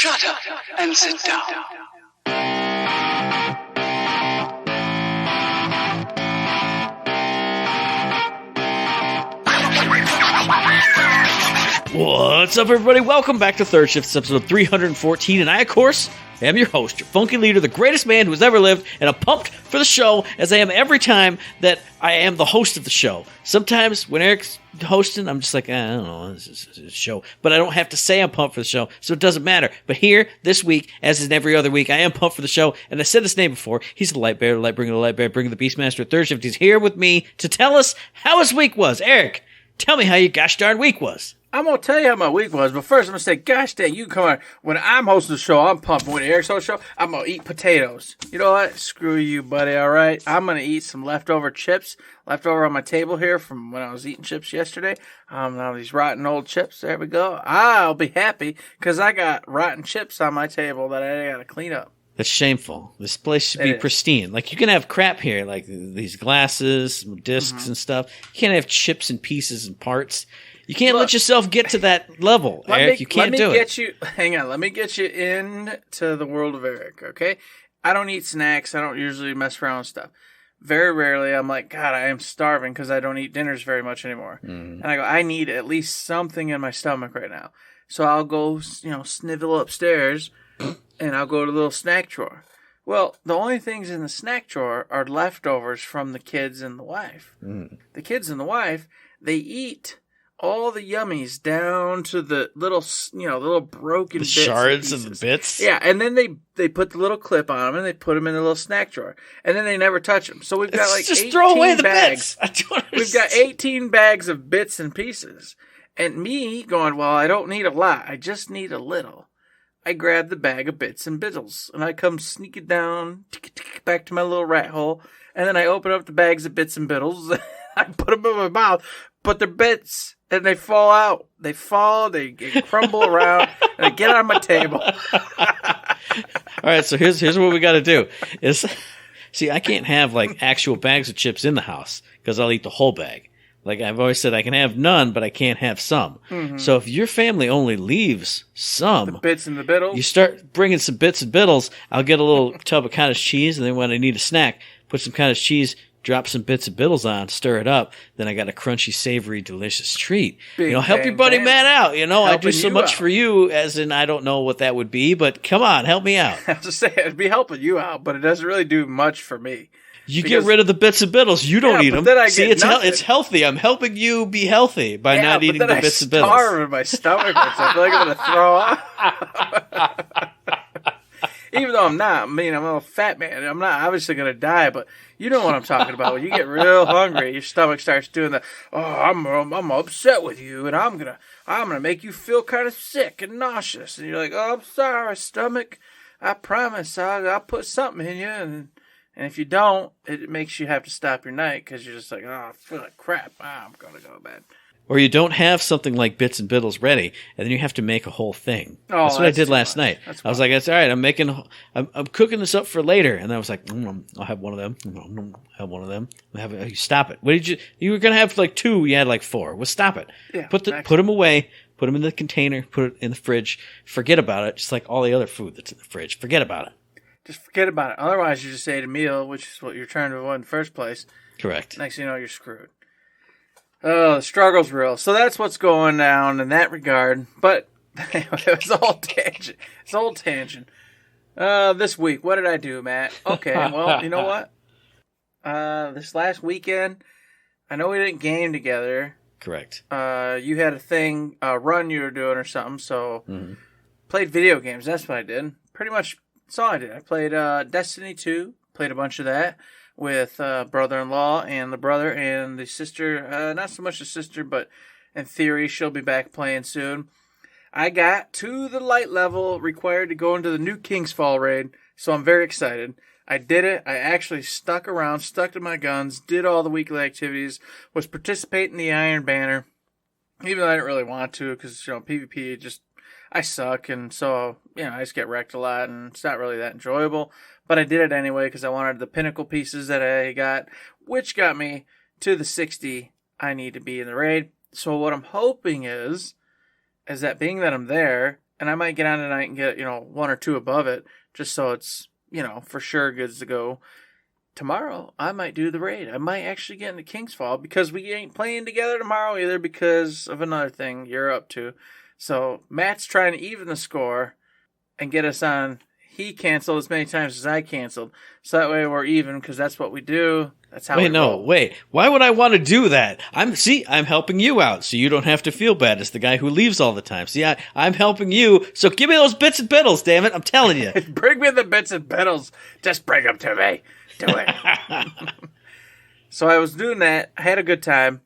Shut up and sit down. What's up, everybody? Welcome back to Third Shift, episode 314, and I, of course, am your host, your funky leader, the greatest man who has ever lived, and I'm pumped for the show, as I am every time that I am the host of the show. Sometimes, when Eric's hosting, I'm just like, I don't know, this is a show, but I don't have to say I'm pumped for the show, so it doesn't matter. But here, this week, as in every other week, I am pumped for the show, and I said this name before. He's the light bearer, the light bringer, the light bearer, bringer, the Beastmaster of Third Shift. He's here with me to tell us how his week was. Eric, tell me how your gosh darn week was. I'm going to tell you how my week was, but first I'm going to say, gosh dang, you come on. When I'm hosting the show, I'm pumped. When Eric's hosting the show, I'm going to eat potatoes. You know what? Screw you, buddy, all right? I'm going to eat some leftover chips, leftover on my table here from when I was eating chips yesterday. Now these rotten old chips, there we go. I'll be happy because I got rotten chips on my table that I got to clean up. That's shameful. This place should be pristine. Like, you can have crap here, like these glasses, some discs and stuff. You can't have chips and pieces and parts. You can't let yourself get to that level, Eric. You can't do it. Hang on. Let me get you into the world of Eric, okay? I don't eat snacks. I don't usually mess around with stuff. Very rarely, I'm like, God, I am starving because I don't eat dinners very much anymore. And I go, I need at least something in my stomach right now. So I'll go, snivel upstairs, and I'll go to the little snack drawer. Well, the only things in the snack drawer are leftovers from the kids and the wife. The kids and the wife, they eat all the yummies down to the little, little broken bits. The shards of the bits? Yeah, and then they put the little clip on them and they put them in the little snack drawer. And then they never touch them. So we've got just 18 throw away the bags. Bits. We've got 18 bags of bits and pieces. And me going, well, I don't need a lot. I just need a little. I grab the bag of bits and Bittles. And I come sneaking down back to my little rat hole. And then I open up the bags of bits and Bittles. I put them in my mouth. But they're bits. And they fall out. They fall, they crumble around, and they get on my table. All right, so here's what we got to do. See, I can't have, actual bags of chips in the house because I'll eat the whole bag. Like I've always said, I can have none, but I can't have some. So if your family only leaves some. The bits and the Bittles. You start bringing some bits and Bittles, I'll get a little tub of cottage cheese, and then when I need a snack, put some cottage cheese, drop some bits of Bittles on, stir it up, then I got a crunchy, savory, delicious treat. Help your buddy Matt out. I do so much for you, as in I don't know what that would be, but come on, help me out. I was just saying, it'd be helping you out, but it doesn't really do much for me. You get rid of the bits and Bittles. You don't eat them. Then I See, it's healthy. I'm helping you be healthy by not eating the bits and Bittles. I starve in my stomach. I feel like I'm going to throw up. Even though I'm not, I'm a little fat man. I'm not obviously going to die, but you know what I'm talking about. When you get real hungry, your stomach starts doing the, I'm upset with you, and I'm gonna make you feel kind of sick and nauseous. And you're like, oh, I'm sorry, stomach. I promise I'll put something in you. And if you don't, it makes you have to stop your night because you're just like, oh, I feel like crap. I'm going to go to bed. Or you don't have something like bits and Bittles ready, and then you have to make a whole thing. That's what I did last night. I was like, "That's all right. I'm cooking this up for later." And I was like, "I'll have one of them. I'll have one of them. Stop it! What did you were gonna have two? You had 4. Well, stop it. Yeah, put them away. Put them in the container. Put it in the fridge. Forget about it. Just like all the other food that's in the fridge. Forget about it. Just forget about it. Otherwise, you just ate a meal, which is what you're trying to avoid in the first place. Correct. Next thing you know, you're screwed. Oh, the struggle's real. So that's what's going down in that regard. But it was all tangent. It's all tangent. This week, what did I do, Matt? Okay, well, you know what? This last weekend, I know we didn't game together. Correct. You had a run you were doing or something, so played video games. That's what I did. Pretty much that's all I did. I played Destiny 2, played a bunch of that. With brother-in-law and the brother and the sister. Not so much the sister, but in theory, she'll be back playing soon. I got to the light level required to go into the new King's Fall raid, so I'm very excited. I did it. I actually stuck to my guns, did all the weekly activities, was participating in the Iron Banner, even though I didn't really want to, because, PvP I suck, and so, I just get wrecked a lot, and it's not really that enjoyable. But I did it anyway because I wanted the pinnacle pieces that I got, which got me to the 60 I need to be in the raid. So what I'm hoping is that being that I'm there, and I might get on tonight and get, one or two above it, just so it's, for sure good to go. Tomorrow, I might do the raid. I might actually get into King's Fall because we ain't playing together tomorrow either because of another thing you're up to. So Matt's trying to even the score and get us on. He canceled as many times as I canceled. So that way we're even because that's what we do. That's how we roll. Wait. Why would I want to do that? I'm helping you out so you don't have to feel bad as the guy who leaves all the time. See, I'm helping you. So give me those bits and bittles, damn it. I'm telling you. Bring me the bits and bittles. Just bring them to me. Do it. So I was doing that. I had a good time.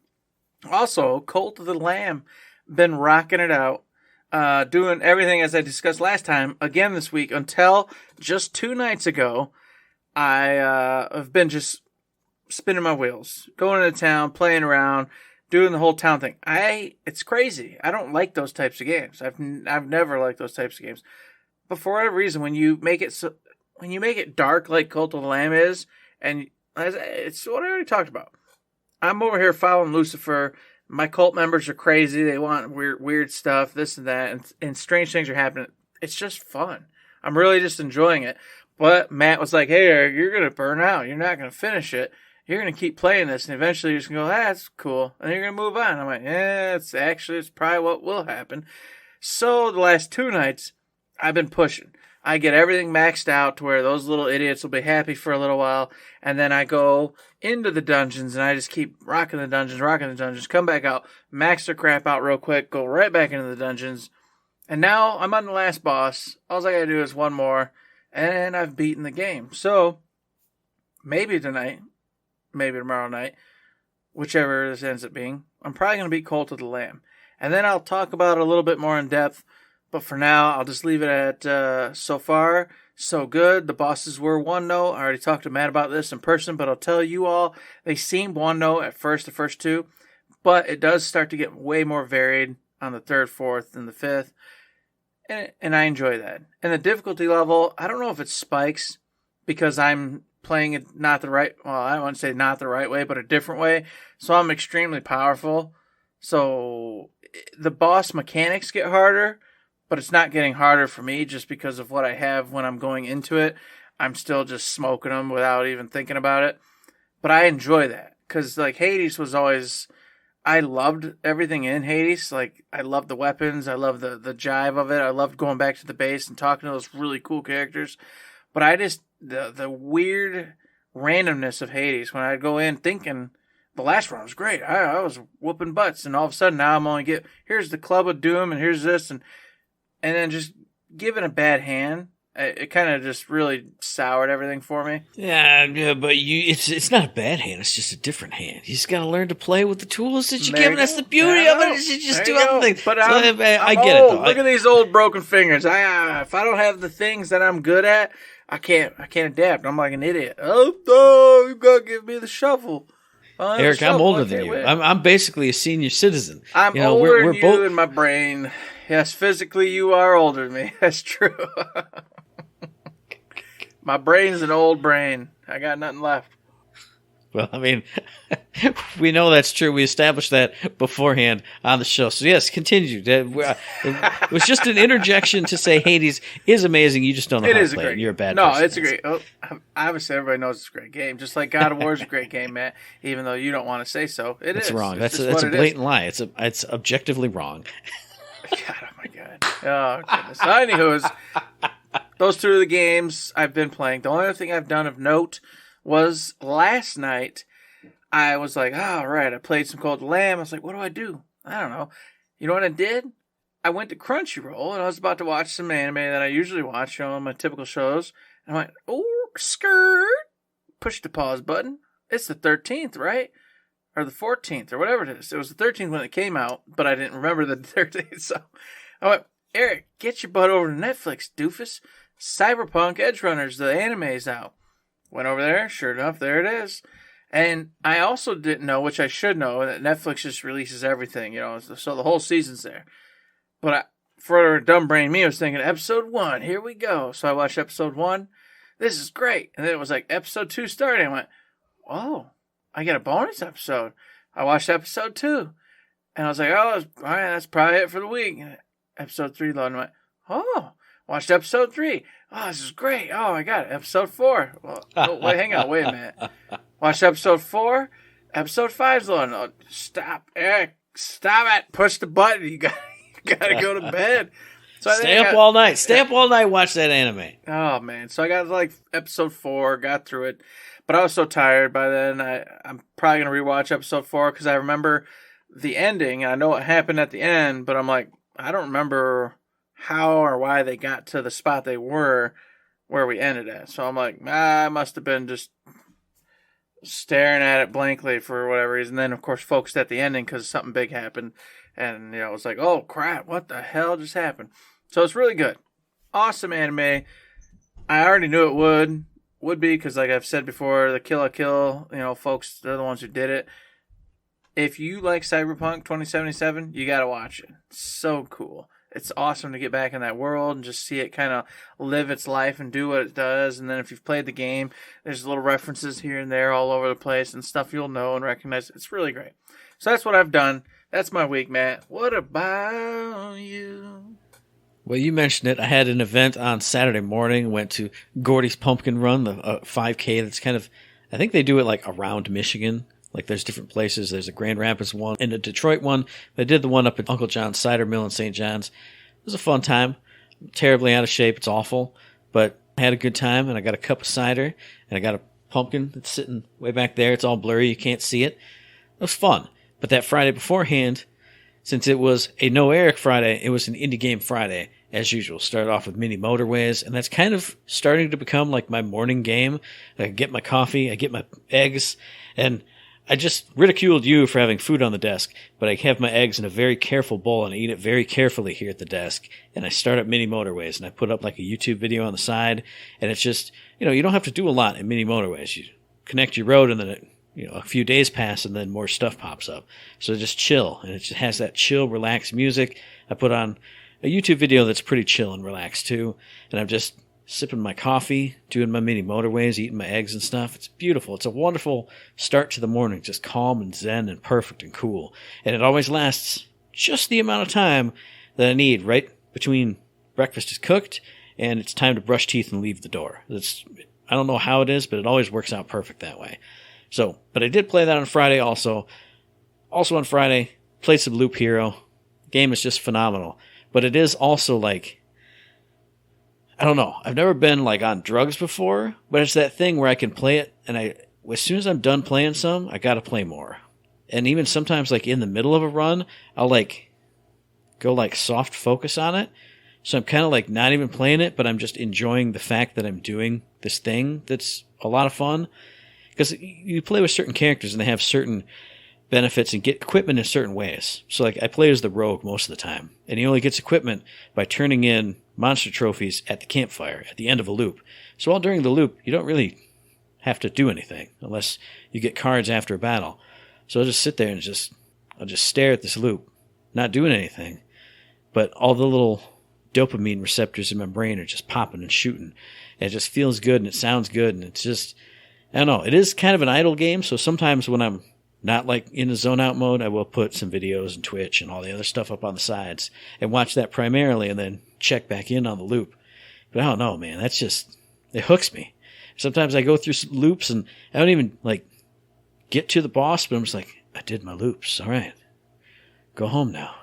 Also, Cult of the Lamb. Been rocking it out. Doing everything as I discussed last time. Again this week until just 2 nights ago. I have been just spinning my wheels. Going into town, playing around, doing the whole town thing. It's crazy. I don't like those types of games. I've never liked those types of games. But for whatever reason, when you make it dark like Cult of the Lamb is, and it's what I already talked about. I'm over here following Lucifer. My cult members are crazy. They want weird stuff, this and that, and strange things are happening. It's just fun. I'm really just enjoying it. But Matt was like, hey, Eric, you're going to burn out. You're not going to finish it. You're going to keep playing this, and eventually you're just going to go, that's cool. And then you're going to move on. I'm like, yeah, it's probably what will happen. So the last 2 nights, I've been pushing. I get everything maxed out to where those little idiots will be happy for a little while, and then I go into the dungeons, and I just keep rocking the dungeons, come back out, max their crap out real quick, go right back into the dungeons, and now I'm on the last boss. All I gotta do is one more, and I've beaten the game. So, maybe tonight, maybe tomorrow night, whichever this ends up being, I'm probably going to beat Cult of the Lamb. And then I'll talk about it a little bit more in depth. But for now, I'll just leave it at so far, so good. The bosses were one note. I already talked to Matt about this in person, but I'll tell you all, they seemed one note at first, the first 2. But it does start to get way more varied on the 3rd, 4th, and the 5th. And I enjoy that. And the difficulty level, I don't know if it spikes because I'm playing it not the right, well, I don't want to say not the right way, but a different way. So I'm extremely powerful. So the boss mechanics get harder. But it's not getting harder for me just because of what I have when I'm going into it. I'm still just smoking them without even thinking about it. But I enjoy that. Because, like, Hades was always... I loved everything in Hades. Like, I loved the weapons. I loved the jive of it. I loved going back to the base and talking to those really cool characters. But I just... The weird randomness of Hades, when I'd go in thinking... The last one was great. I was whooping butts. And all of a sudden, now I'm only here's the Club of Doom, and here's this, and then just given a bad hand, it kind of just really soured everything for me. Yeah, but it's not a bad hand. It's just a different hand. You just got to learn to play with the tools that you're given. That's the beauty of it. Is you just do other things. But I get old. it, though. Look at these old broken fingers. If I don't have the things that I'm good at, I can't adapt. I'm like an idiot. Oh, you got to give me the shuffle. Eric, I'm older than you. I'm basically a senior citizen. I'm older than you in my brain. Yes, physically you are older than me. That's true. My brain's an old brain. I got nothing left. Well, I mean, we know that's true. We established that beforehand on the show. So, yes, continue. It was just an interjection to say Hades is amazing. You just don't know how to play it. You're a bad person. No, it's a great... obviously, everybody knows it's a great game. Just like God of War is a great game, Matt, even though you don't want to say so. It's wrong. That's a blatant lie. It's objectively wrong. God, oh, my God. Oh, goodness. Anywho, those 2 of the games I've been playing. The only other thing I've done of note was last night, I was like, all right, I played some Cult of the Lamb. I was like, what do I do? I don't know. You know what I did? I went to Crunchyroll, and I was about to watch some anime that I usually watch, my typical shows. And I went, oh, skirt. Push the pause button. It's the 13th, right? Or the 14th, or whatever it is. It was the 13th when it came out, but I didn't remember the 13th. So I went, Eric, get your butt over to Netflix, doofus. Cyberpunk Edge Runners, the anime's out. Went over there, sure enough, there it is. And I also didn't know, which I should know, that Netflix just releases everything, so the whole season's there. But for a dumb brain me, I was thinking, episode 1, here we go. So I watched episode 1. This is great. And then it was like episode 2 starting. I went, oh, I get a bonus episode. I watched episode 2. And I was like, oh, all right, that's probably it for the week. And episode 3 loaded. I went, Oh, watched episode 3. Oh, this is great. Oh, I got it. Episode 4. Well, wait, hang on. Wait a minute. Watched episode 4. Episode 5's the one. Oh, stop, Eric. Stop it. Push the button. You got to go to bed. So Stay up all night. Stay up all night. Watch that anime. Oh, man. So I got like episode 4, got through it. But I was so tired by then. I'm probably going to rewatch episode 4 because I remember the ending. And I know what happened at the end, but I'm like, I don't remember how or why they got to the spot they were where we ended at. So I'm like, I must have been just staring at it blankly for whatever reason. Then, of course, focused at the ending because something big happened. And, it was like, oh, crap, what the hell just happened? So it's really good. Awesome anime. I already knew it would be because, like I've said before, the Kill la Kill, folks, they're the ones who did it. If you like Cyberpunk 2077, you got to watch it. It's so cool. It's awesome to get back in that world and just see it kind of live its life and do what it does. And then if you've played the game, there's little references here and there all over the place and stuff you'll know and recognize. It's really great. So that's what I've done. That's my week, Matt. What about you? Well, you mentioned it. I had an event on Saturday morning. Went to Gordy's Pumpkin Run, the 5K. That's kind of, I think they do it like around Michigan. Like there's different places. There's a Grand Rapids one and a Detroit one. They did the one up at Uncle John's Cider Mill in St. John's. It was a fun time. I'm terribly out of shape. It's awful. But I had a good time, and I got a cup of cider, and I got a pumpkin that's sitting way back there. It's all blurry. You can't see it. It was fun. But that Friday beforehand, since it was a No Eric Friday, it was an Indie Game Friday, as usual. Started off with Mini Motorways, and that's kind of starting to become like my morning game. I get my coffee, I get my eggs, and I just ridiculed you for having food on the desk, but I have my eggs in a very careful bowl, and I eat it very carefully here at the desk, and I start up Mini Motorways, and I put up like a YouTube video on the side, and it's just, you don't have to do a lot in Mini Motorways. You connect your road, and then a few days pass, and then more stuff pops up. So just chill, and it just has that chill, relaxed music. I put on a YouTube video that's pretty chill and relaxed too, and I'm just sipping my coffee, doing my Mini Motorways, eating my eggs and stuff. It's beautiful. It's a wonderful start to the morning, just calm and zen and perfect and cool. And it always lasts just the amount of time that I need right between breakfast is cooked and it's time to brush teeth and leave the door. I don't know how it is, but it always works out perfect that way. So, but I did play that on Friday also. Also on Friday, played some Loop Hero. Game is just phenomenal. But it is also like, I don't know. I've never been like on drugs before, but it's that thing where I can play it, and as soon as I'm done playing some, I gotta play more. And even sometimes, like in the middle of a run, I'll like go like soft focus on it. So I'm kind of like not even playing it, but I'm just enjoying the fact that I'm doing this thing that's a lot of fun. Because you play with certain characters, and they have certain benefits and get equipment in certain ways. So like I play as the rogue most of the time, and he only gets equipment by turning in monster trophies at the campfire at the end of a loop. So while during the loop, you don't really have to do anything unless you get cards after a battle. So I'll just sit there and I'll just stare at this loop, not doing anything. But all the little dopamine receptors in my brain are just popping and shooting. And it just feels good and it sounds good. And it's just, I don't know, it is kind of an idle game. So sometimes when I'm not like in the zone out mode, I will put some videos and Twitch and all the other stuff up on the sides and watch that primarily and then check back in on the loop. But I don't know, man. That's just, it hooks me. Sometimes I go through some loops and I don't even like get to the boss, but I'm just like, I did my loops. All right. Go home now.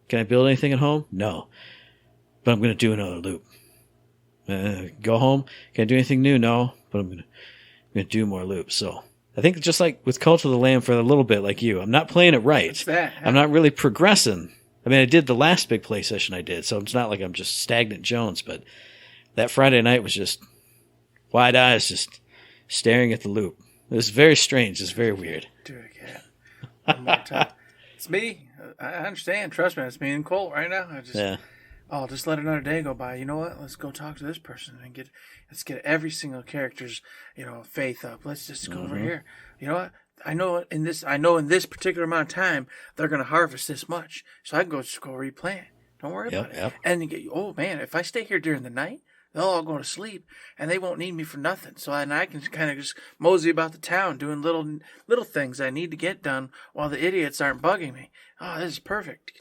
Can I build anything at home? No. But I'm going to do another loop. Go home. Can I do anything new? No. But I'm going to do more loops. So I think just like with Cult of the Lamb for a little bit like you, I'm not playing it right. What's that? I'm not really progressing. I mean, I did the last big play session I did, so it's not like I'm just stagnant Jones, but that Friday night was just wide eyes, just staring at the loop. It was very strange. It's very weird. Do it again. One more time. It's me. I understand. Trust me. It's me and Colt right now. Just let another day go by. You know what? Let's go talk to this person and let's get every single character's, faith up. Let's just go over here. You know what? I know in this particular amount of time they're gonna harvest this much. So I can go replay it. Don't worry about it. Yep. And if I stay here during the night, they'll all go to sleep and they won't need me for nothing. So I can kind of just mosey about the town doing little things I need to get done while the idiots aren't bugging me. Oh, this is perfect.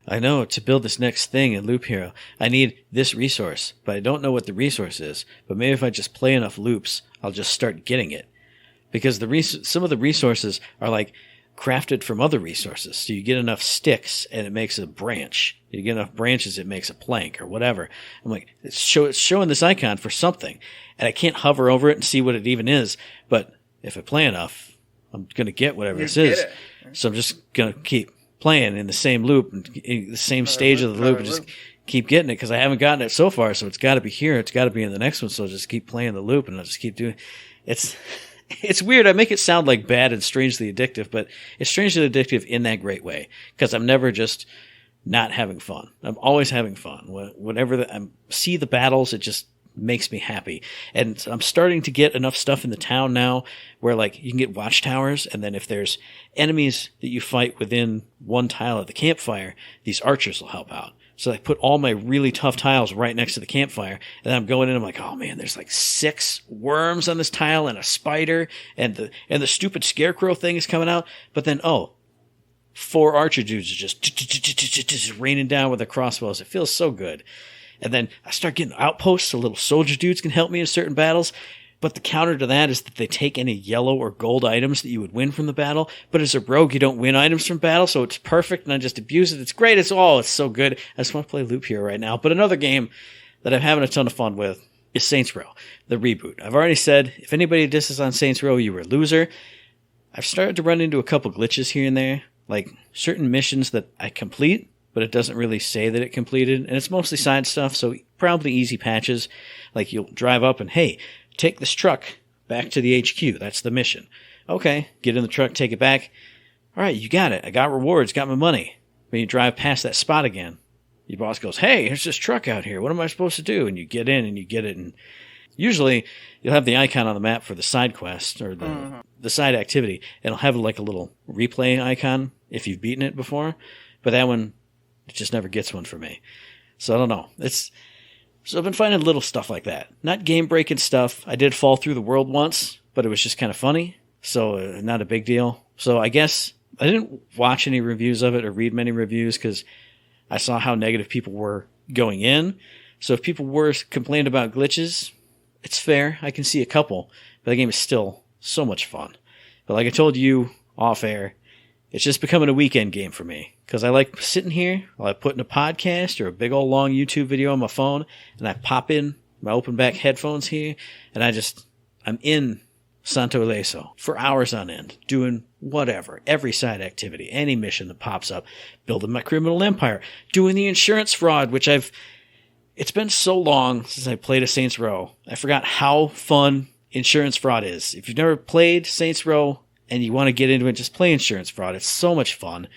I know to build this next thing in Loop Hero, I need this resource, but I don't know what the resource is. But maybe if I just play enough loops, I'll just start getting it. Because some of the resources are like crafted from other resources. So you get enough sticks and it makes a branch. You get enough branches, it makes a plank or whatever. I'm like, it's showing this icon for something. And I can't hover over it and see what it even is. But if I play enough, I'm going to get whatever this is. So I'm just going to keep playing in the same loop and in the same stage of the loop and just keep getting it because I haven't gotten it so far. So it's got to be here. It's got to be in the next one. So I'll just keep playing the loop and I'll just keep doing it. It's weird. I make it sound like bad and strangely addictive, but it's strangely addictive in that great way because I'm never just not having fun. I'm always having fun. Whenever I see the battles, it just makes me happy. And I'm starting to get enough stuff in the town now where like you can get watchtowers, and then if there's enemies that you fight within one tile of the campfire, these archers will help out. So I put all my really tough tiles right next to the campfire, and then I'm going in, I'm like, oh man, there's like 6 worms on this tile and a spider, and the stupid scarecrow thing is coming out, but then 4 archer dudes are just raining down with their crossbows. It feels so good. And then I start getting outposts so little soldier dudes can help me in certain battles. But the counter to that is that they take any yellow or gold items that you would win from the battle. But as a rogue, you don't win items from battle, so it's perfect, and I just abuse it. It's great. It's so good. I just want to play Loop Hero right now. But another game that I'm having a ton of fun with is Saints Row, the reboot. I've already said, if anybody disses on Saints Row, you were a loser. I've started to run into a couple glitches here and there, like certain missions that I complete, but it doesn't really say that it completed, and it's mostly side stuff, so probably easy patches. Like you'll drive up and, hey, take this truck back to the HQ. That's the mission. Okay, get in the truck, take it back. All right, you got it. I got rewards, got my money. When you drive past that spot again, your boss goes, hey, there's this truck out here. What am I supposed to do? And you get in and you get it, and usually you'll have the icon on the map for the side quest or the side activity, and it'll have like a little replay icon if you've beaten it before. But that one, it just never gets one for me. So I don't know. So I've been finding little stuff like that. Not game-breaking stuff. I did fall through the world once, but it was just kind of funny. So not a big deal. So I guess I didn't watch any reviews of it or read many reviews because I saw how negative people were going in. So if people were complaining about glitches, it's fair. I can see a couple. But the game is still so much fun. But like I told you off air, it's just becoming a weekend game for me. Because I like sitting here while I put in a podcast or a big old long YouTube video on my phone, and I pop in my open back headphones here, and I'm in Santo Ileso for hours on end, doing whatever, every side activity, any mission that pops up, building my criminal empire, doing the insurance fraud, which it's been so long since I played a Saints Row, I forgot how fun insurance fraud is. If you've never played Saints Row and you want to get into it, just play insurance fraud. It's so much fun.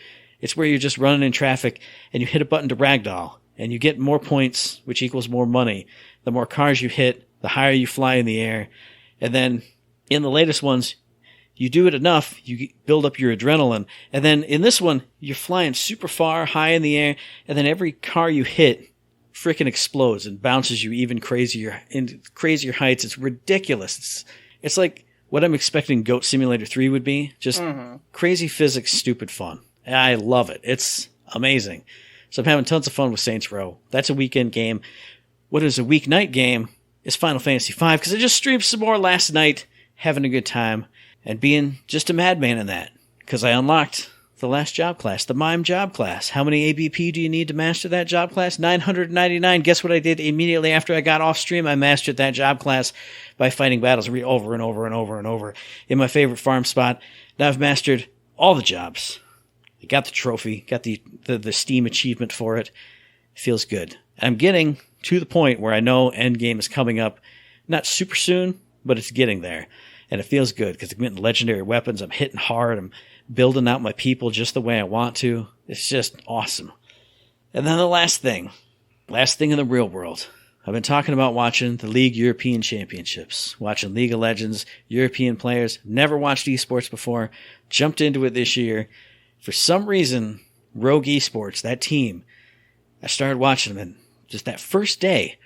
It's where you're just running in traffic and you hit a button to ragdoll and you get more points, which equals more money. The more cars you hit, the higher you fly in the air. And then in the latest ones, you do it enough, you build up your adrenaline. And then in this one, you're flying super far, high in the air, and then every car you hit freaking explodes and bounces you even crazier into crazier heights. It's ridiculous. It's like what I'm expecting Goat Simulator 3 would be. Just crazy physics, stupid fun. I love it. It's amazing. So I'm having tons of fun with Saints Row. That's a weekend game. What is a weeknight game is Final Fantasy V, because I just streamed some more last night, having a good time, and being just a madman in that, because I unlocked the last job class, the Mime job class. How many ABP do you need to master that job class? 999. Guess what I did immediately after I got off stream? I mastered that job class by fighting battles over and over and over and over in my favorite farm spot. Now I've mastered all the jobs. I got the trophy, got the Steam achievement for it. It feels good. I'm getting to the point where I know endgame is coming up, not super soon, but it's getting there. And it feels good because I'm getting legendary weapons. I'm hitting hard. I'm building out my people just the way I want to. It's just awesome. And then the last thing in the real world. I've been talking about watching the League European Championships, watching League of Legends, European players. Never watched esports before. Jumped into it this year. For some reason, Rogue Esports, that team, I started watching them, and just that first day,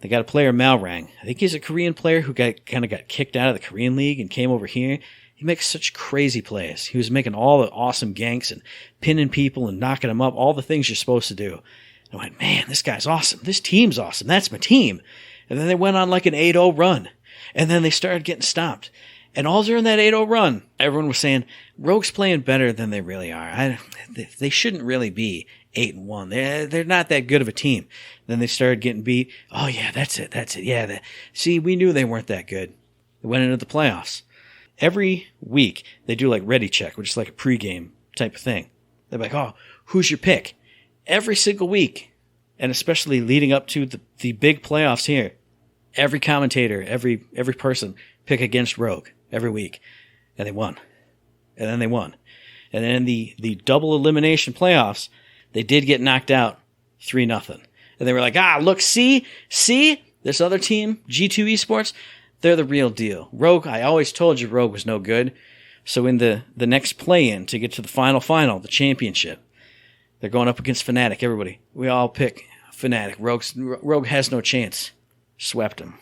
they got a player, Malrang. I think he's a Korean player who kind of got kicked out of the Korean League and came over here. He he makes such crazy plays. He was making all the awesome ganks and pinning people and knocking them up, all the things you're supposed to do. And I went, man, this guy's awesome. This team's awesome. That's my team. And then they went on like an 8-0 run. And then they started getting stopped. And all during that 8-0 run, everyone was saying, Rogue's playing better than they really are. They shouldn't really be 8-1. They're not that good of a team. Then they started getting beat. Oh, yeah, that's it. Yeah, see, we knew they weren't that good. They went into the playoffs. Every week, they do like Ready Check, which is like a pregame type of thing. They're like, oh, who's your pick? Every single week, and especially leading up to the big playoffs here, every commentator, every person pick against Rogue every week. And they won. And then they won. And then in the double elimination playoffs, they did get knocked out 3-0. And they were like, look, see, this other team, G2 Esports, they're the real deal. Rogue, I always told you Rogue was no good. So in the next play-in to get to the final, the championship, they're going up against Fnatic. Everybody, we all pick Fnatic. Rogue has no chance. Swept him.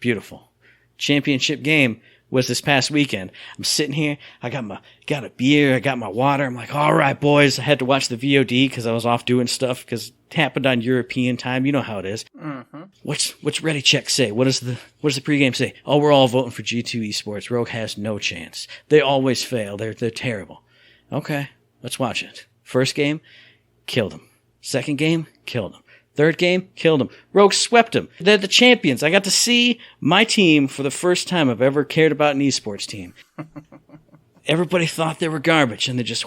Beautiful. Championship game was this past weekend. I'm sitting here. I got a beer. I got my water. I'm like, all right, boys. I had to watch the VOD because I was off doing stuff because it happened on European time. You know how it is. Mm-hmm. What's Ready Check say? What does the pregame say? Oh, we're all voting for G2 Esports. Rogue has no chance. They always fail. They're terrible. Okay, let's watch it. First game, killed him. Second game, killed him. Third game, killed him. Rogue swept him. They're the champions. I got to see my team for the first time I've ever cared about an esports team. Everybody thought they were garbage, and they just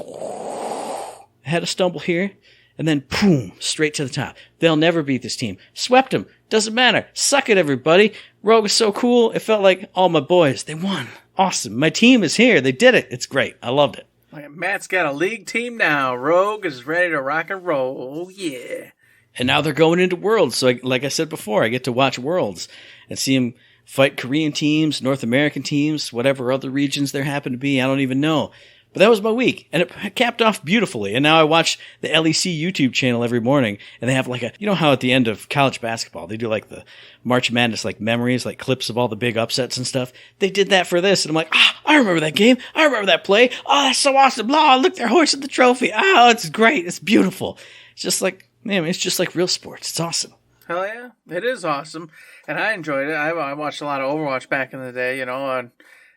had a stumble here, and then boom, straight to the top. They'll never beat this team. Swept them. Doesn't matter. Suck it, everybody. Rogue is so cool. It felt like all my boys. They won. Awesome. My team is here. They did it. It's great. I loved it. Matt's got a league team now. Rogue is ready to rock and roll. Oh, yeah. And now they're going into Worlds. So like I said before, I get to watch Worlds and see them fight Korean teams, North American teams, whatever other regions there happen to be. I don't even know. But that was my week. And it capped off beautifully. And now I watch the LEC YouTube channel every morning. And they have like you know how at the end of college basketball, they do like the March Madness, like memories, like clips of all the big upsets and stuff. They did that for this. And I'm like, I remember that game. I remember that play. Oh, that's so awesome. Oh, look, they're hoisting the trophy. Oh, it's great. It's beautiful. It's just like, man, it's just like real sports. It's awesome. Hell yeah. It is awesome. And I enjoyed it. I watched a lot of Overwatch back in the day, and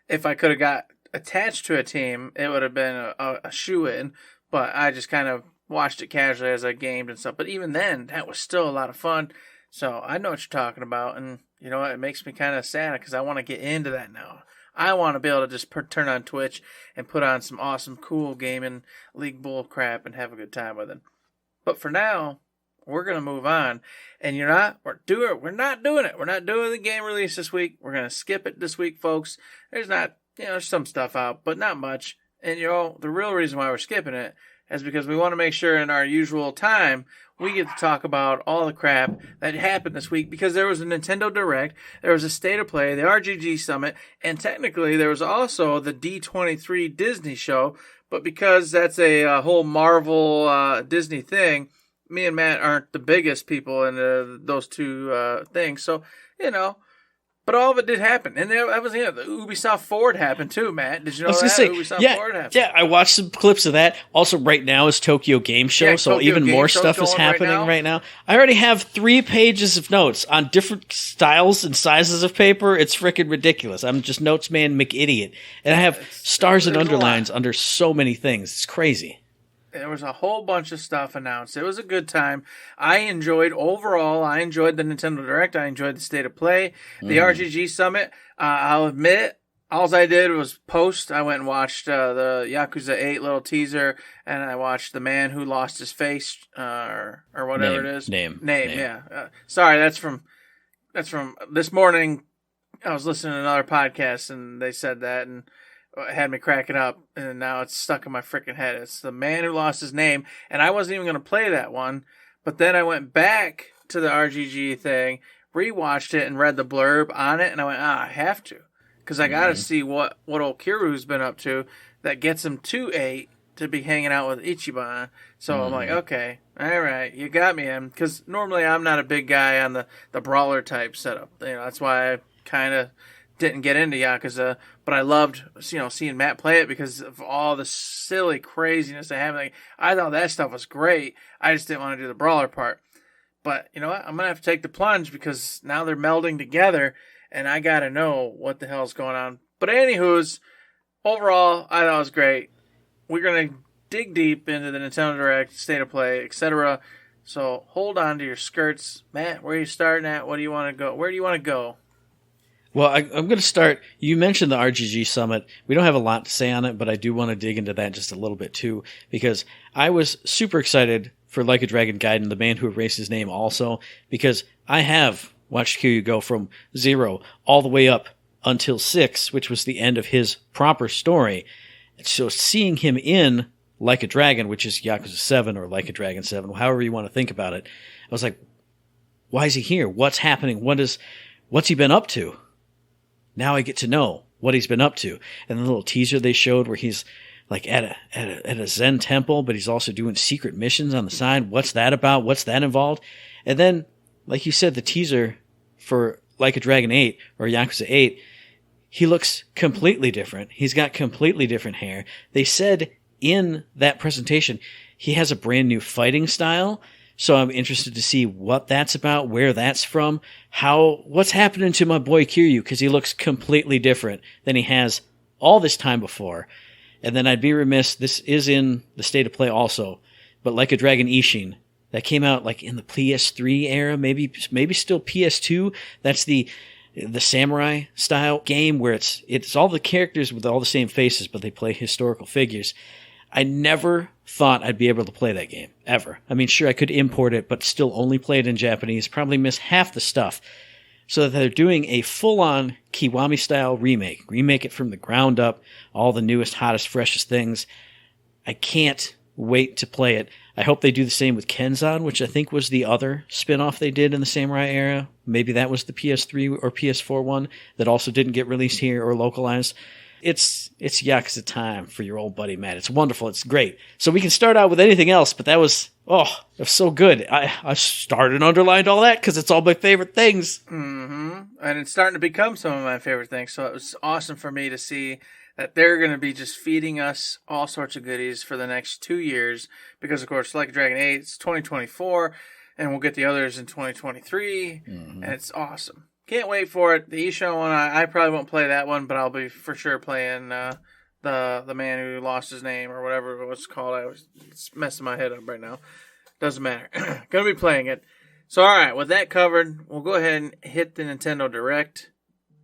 if I could have got attached to a team, it would have been a shoe-in. But I just kind of watched it casually as I gamed and stuff. But even then, that was still a lot of fun. So I know what you're talking about. And you know what? It makes me kind of sad because I want to get into that now. I want to be able to just turn on Twitch and put on some awesome, cool gaming league bull crap and have a good time with it. But for now, we're going to move on. And we're not doing it. We're not doing the game release this week. We're going to skip it this week, folks. There's some stuff out, but not much. And, the real reason why we're skipping it is because we want to make sure in our usual time, we get to talk about all the crap that happened this week because there was a Nintendo Direct, there was a State of Play, the RGG Summit, and technically there was also the D23 Disney show. But because that's a whole Marvel Disney thing, me and Matt aren't the biggest people in those two things. So, but all of it did happen. And that was the Ubisoft Forward happened too, Matt. Did you know that? Ubisoft Forward happened. Yeah, I watched some clips of that. Also, right now is Tokyo Game Show, so Tokyo even Game more Show's stuff is going happening right now. I already have 3 pages of notes on different styles and sizes of paper. It's freaking ridiculous. I'm just Notes Man McIdiot. And I have stars and underlines under so many things. It's crazy. There was a whole bunch of stuff announced. It was a good time. I enjoyed the Nintendo Direct. I enjoyed the State of Play. The RGG Summit, I'll admit, all I did was post. I went and watched the Yakuza 8 little teaser, and I watched The Man Who Lost His Face, or whatever it is. Name. Yeah. Sorry, that's from this morning. I was listening to another podcast, and they said that, and it had me cracking up, and now it's stuck in my freaking head. It's The Man Who Lost His Name, and I wasn't even going to play that one, but then I went back to the RGG thing, rewatched it, and read the blurb on it, and I went, I have to, because I got to see what old Kiru's been up to that gets him to 8 to be hanging out with Ichiban. So I'm like, okay, all right, you got me in, because normally I'm not a big guy on the brawler type setup. That's why I kind of didn't get into Yakuza, but I loved, seeing Matt play it because of all the silly craziness they have. Like, I thought that stuff was great. I just didn't want to do the brawler part. But you know what? I'm going to have to take the plunge because now they're melding together and I got to know what the hell's going on. But anywho's, overall, I thought it was great. We're going to dig deep into the Nintendo Direct, State of Play, etc. So hold on to your skirts. Matt, where are you starting at? What do you want to go? Where do you want to go? Well, I'm going to start. You mentioned the RGG Summit. We don't have a lot to say on it, but I do want to dig into that just a little bit too, because I was super excited for Like a Dragon Gaiden, the man who erased his name also, because I have watched Kiryu go from 0 all the way up until 6, which was the end of his proper story. So seeing him in Like a Dragon, which is Yakuza 7 or Like a Dragon 7, however you want to think about it, I was like, why is he here? What's happening? What's he been up to? Now I get to know what he's been up to. And the little teaser they showed where he's like at a Zen temple, but he's also doing secret missions on the side. What's that about? What's that involved? And then, like you said, the teaser for Like a Dragon 8 or Yakuza 8, he looks completely different. He's got completely different hair. They said in that presentation he has a brand new fighting style. So I'm interested to see what that's about, where that's from, what's happening to my boy Kiryu, because he looks completely different than he has all this time before. And then I'd be remiss, this is in the State of Play also, but Like a Dragon Ishin, that came out like in the PS3 era, maybe still PS2. That's the samurai style game where it's all the characters with all the same faces, but they play historical figures. I never thought I'd be able to play that game, ever. I mean, sure, I could import it, but still only play it in Japanese, probably miss half the stuff. So they're doing a full-on Kiwami-style remake it from the ground up, all the newest, hottest, freshest things. I can't wait to play it. I hope they do the same with Kenzan, which I think was the other spin-off they did in the Samurai era. Maybe that was the PS3 or PS4 one that also didn't get released here or localized. It's Yakuza time for your old buddy Matt. It's wonderful. It's great. So we can start out with anything else, but that was so good. I started and underlined all that because it's all my favorite things. Mm-hmm. And it's starting to become some of my favorite things. So it was awesome for me to see that they're going to be just feeding us all sorts of goodies for the next 2 years. Because, of course, Like a Dragon 8, it's 2024, and we'll get the others in 2023, and it's awesome. Can't wait for it. The eShow one, I probably won't play that one, but I'll be for sure playing the man who lost his name or whatever it was called. It's messing my head up right now. Doesn't matter. Gonna be playing it. So, all right, with that covered, we'll go ahead and hit the Nintendo Direct,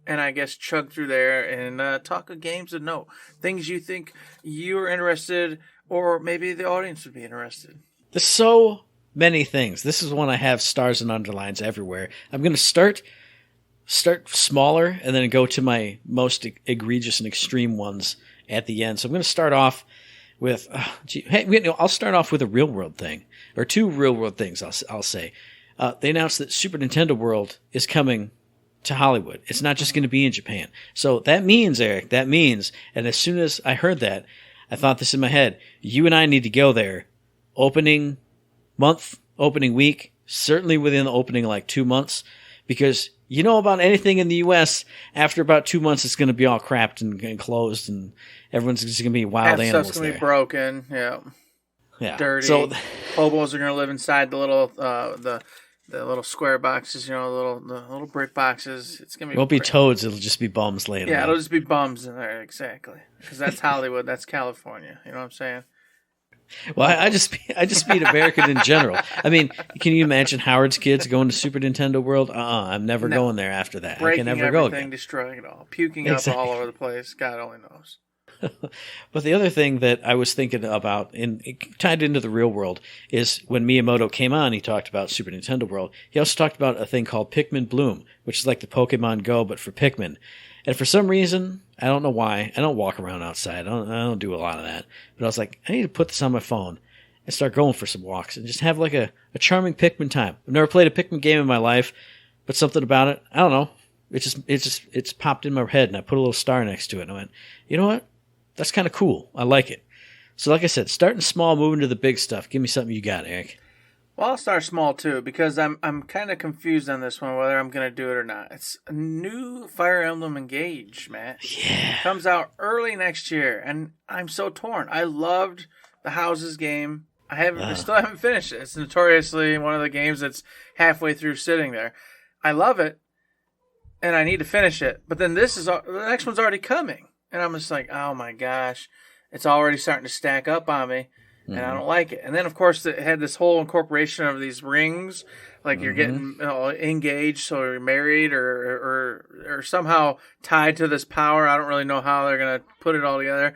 and I guess chug through there and talk of games of note, things you think you are interested, or maybe the audience would be interested. There's so many things. This is one I have stars and underlines everywhere. I'm gonna start smaller and then go to my most egregious and extreme ones at the end. So I'm going to start off with, I'll start off with a real world thing, or two real world things. I'll say, they announced that Super Nintendo World is coming to Hollywood. It's not just going to be in Japan. So that means, Eric, and as soon as I heard that, I thought this in my head, you and I need to go there opening month, opening week, certainly within the opening like 2 months, because you know about anything in the U.S., after about 2 months, it's going to be all crapped and closed, and everyone's just going to be wild animals stuff's going to there. be broken, yeah. Dirty. So, hobos are going to live inside the little the little square boxes, the little brick boxes. It's going to be. It won't be toads; it'll just be bums laying around. Yeah, it'll just be bums in there, exactly. Because that's Hollywood, that's California. You know what I'm saying? Well, I just mean American in general. I mean, can you imagine Howard's kids going to Super Nintendo World? I'm never going there after that. I can never go again. Destroying it all, puking up all over the place. God only knows. But the other thing that I was thinking about, and it tied into the real world, is when Miyamoto came on, he talked about Super Nintendo World. He also talked about a thing called Pikmin Bloom, which is like the Pokemon Go, but for Pikmin. And for some reason, I don't know why, I don't walk around outside. I don't do a lot of that. But I was like, I need to put this on my phone and start going for some walks and just have like a charming Pikmin time. I've never played a Pikmin game in my life, but something about it, I don't know. It's popped in my head, and I put a little star next to it, and I went, you know what? That's kind of cool. I like it. So like I said, starting small, moving to the big stuff. Give me something you got, Eric. Well, I'll start small too because I'm kind of confused on this one whether I'm gonna do it or not. It's a new Fire Emblem Engage, Matt. Yeah. Comes out early next year, and I'm so torn. I loved the Houses game. I still haven't finished it. It's notoriously one of the games that's halfway through sitting there. I love it, and I need to finish it. But then the next one's already coming, and I'm just like, oh my gosh, it's already starting to stack up on me. And I don't like it. And then, of course, it had this whole incorporation of these rings, like you're getting engaged, so you're married or somehow tied to this power. I don't really know how they're gonna put it all together,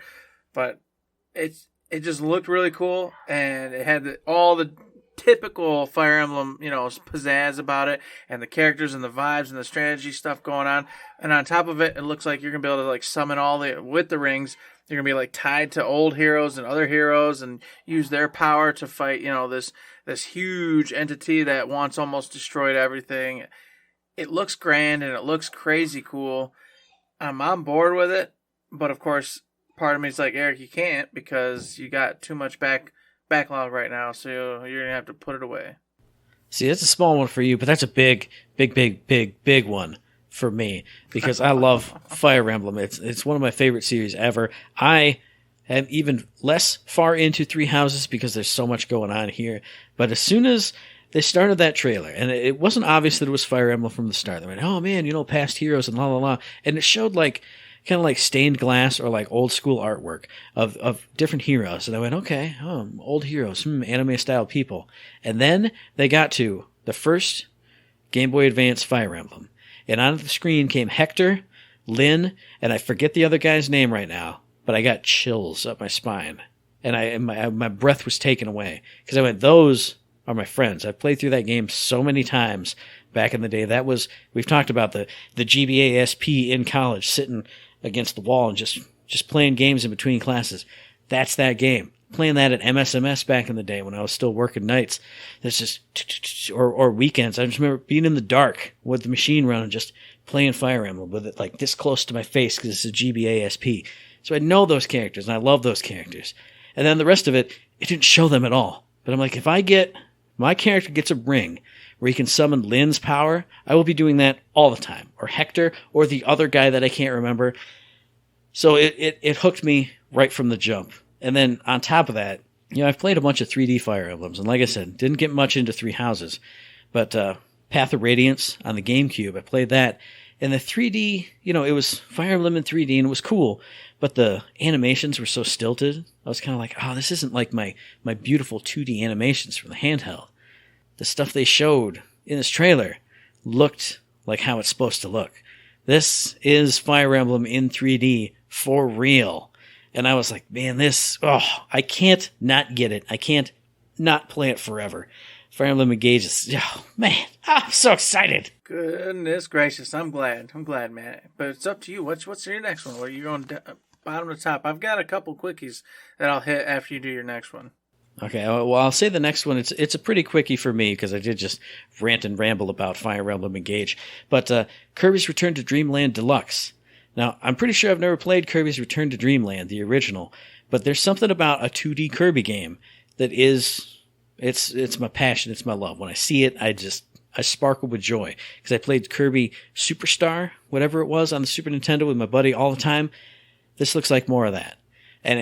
but it just looked really cool, and it had all the typical Fire Emblem, pizzazz about it, and the characters and the vibes and the strategy stuff going on. And on top of it, it looks like you're gonna be able to like summon with the rings. You're going to be like tied to old heroes and other heroes and use their power to fight, this huge entity that once almost destroyed everything. It looks grand and it looks crazy cool. I'm on board with it, but of course, part of me is like, Eric, you can't because you got too much backlog right now, so you're going to have to put it away. See, that's a small one for you, but that's a big one for me because I love Fire Emblem. It's one of my favorite series ever. I am even less far into Three Houses because there's so much going on here. But as soon as they started that trailer, and it wasn't obvious that it was Fire Emblem from the start, they went, oh man, past heroes and la la la. And it showed like kind of like stained glass or like old school artwork of different heroes. And I went, okay, old heroes, anime style people. And then they got to the first Game Boy Advance Fire Emblem. And on the screen came Hector, Lynn, and I forget the other guy's name right now, but I got chills up my spine. And my breath was taken away. Because I went, those are my friends. I've played through that game so many times back in the day. We've talked about the GBA SP in college, sitting against the wall and just playing games in between classes. That's that game. Playing that at MSMS back in the day when I was still working nights. There's just, or weekends. I just remember being in the dark with the machine running, just playing Fire Emblem with it like this close to my face because it's a GBA SP. So I know those characters and I love those characters. And then the rest of it didn't show them at all. But I'm like, if my character gets a ring where he can summon Lynn's power, I will be doing that all the time. Or Hector, or the other guy that I can't remember. So it hooked me right from the jump. And then on top of that, I've played a bunch of 3D Fire Emblems. And like I said, didn't get much into Three Houses. But Path of Radiance on the GameCube, I played that. And the 3D, it was Fire Emblem in 3D and it was cool. But the animations were so stilted. I was kind of like, oh, this isn't like my beautiful 2D animations from the handheld. The stuff they showed in this trailer looked like how it's supposed to look. This is Fire Emblem in 3D for real. And I was like, man, I can't not get it. I can't not play it forever. Fire Emblem Engage is, man, I'm so excited. Goodness gracious, I'm glad, man. But it's up to you. What's your next one? Where you going bottom to top? I've got a couple quickies that I'll hit after you do your next one. Okay, well, I'll say the next one. It's a pretty quickie for me because I did just rant and ramble about Fire Emblem Engage. But Kirby's Return to Dreamland Deluxe. Now, I'm pretty sure I've never played Kirby's Return to Dreamland, the original, but there's something about a 2D Kirby game that it's my passion, it's my love. When I see it, I sparkle with joy because I played Kirby Superstar, whatever it was, on the Super Nintendo with my buddy all the time. This looks like more of that. And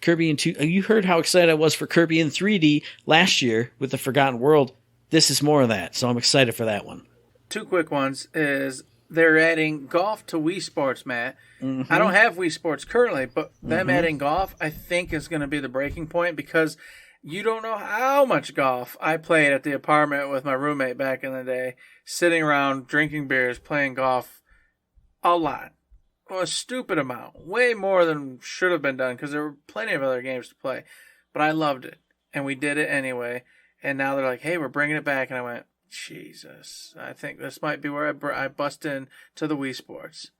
Kirby in 2D, you heard how excited I was for Kirby in 3D last year with the Forgotten World. This is more of that, so I'm excited for that one. Two quick ones is they're adding golf to Wii Sports, Matt. Mm-hmm. I don't have Wii Sports currently, but them adding golf, I think, is going to be the breaking point because you don't know how much golf I played at the apartment with my roommate back in the day, sitting around drinking beers, playing golf a lot. Well, a stupid amount. Way more than should have been done because there were plenty of other games to play. But I loved it, and we did it anyway. And now they're like, hey, we're bringing it back. And I went, Jesus, I think this might be where I bust in to the Wii Sports.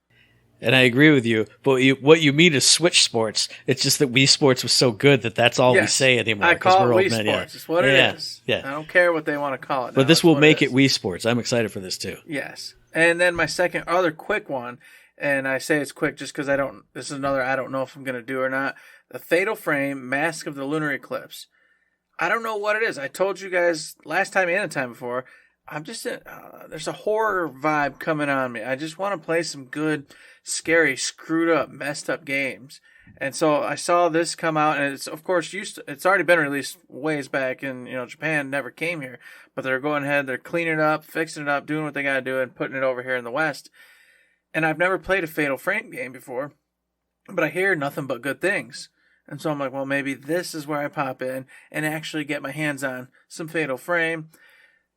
And I agree with you, but what you mean is Switch Sports. It's just that Wii Sports was so good that's all we say anymore. I call it Wii Sports. Yeah. It's what it is. Yeah. I don't care what they want to call it. But this will make it Wii Sports. I'm excited for this too. Yes. And then my second other quick one, and I say it's quick just because this is another I don't know if I'm going to do or not. The Fatal Frame Mask of the Lunar Eclipse. I don't know what it is. I told you guys last time and the time before. I'm just there's a horror vibe coming on me. I just want to play some good, scary, screwed up, messed up games. And so I saw this come out, and it's of course it's already been released ways back, and Japan never came here, but they're going ahead, they're cleaning it up, fixing it up, doing what they got to do, and putting it over here in the West. And I've never played a Fatal Frame game before, but I hear nothing but good things. And so I'm like, well, maybe this is where I pop in and actually get my hands on some Fatal Frame.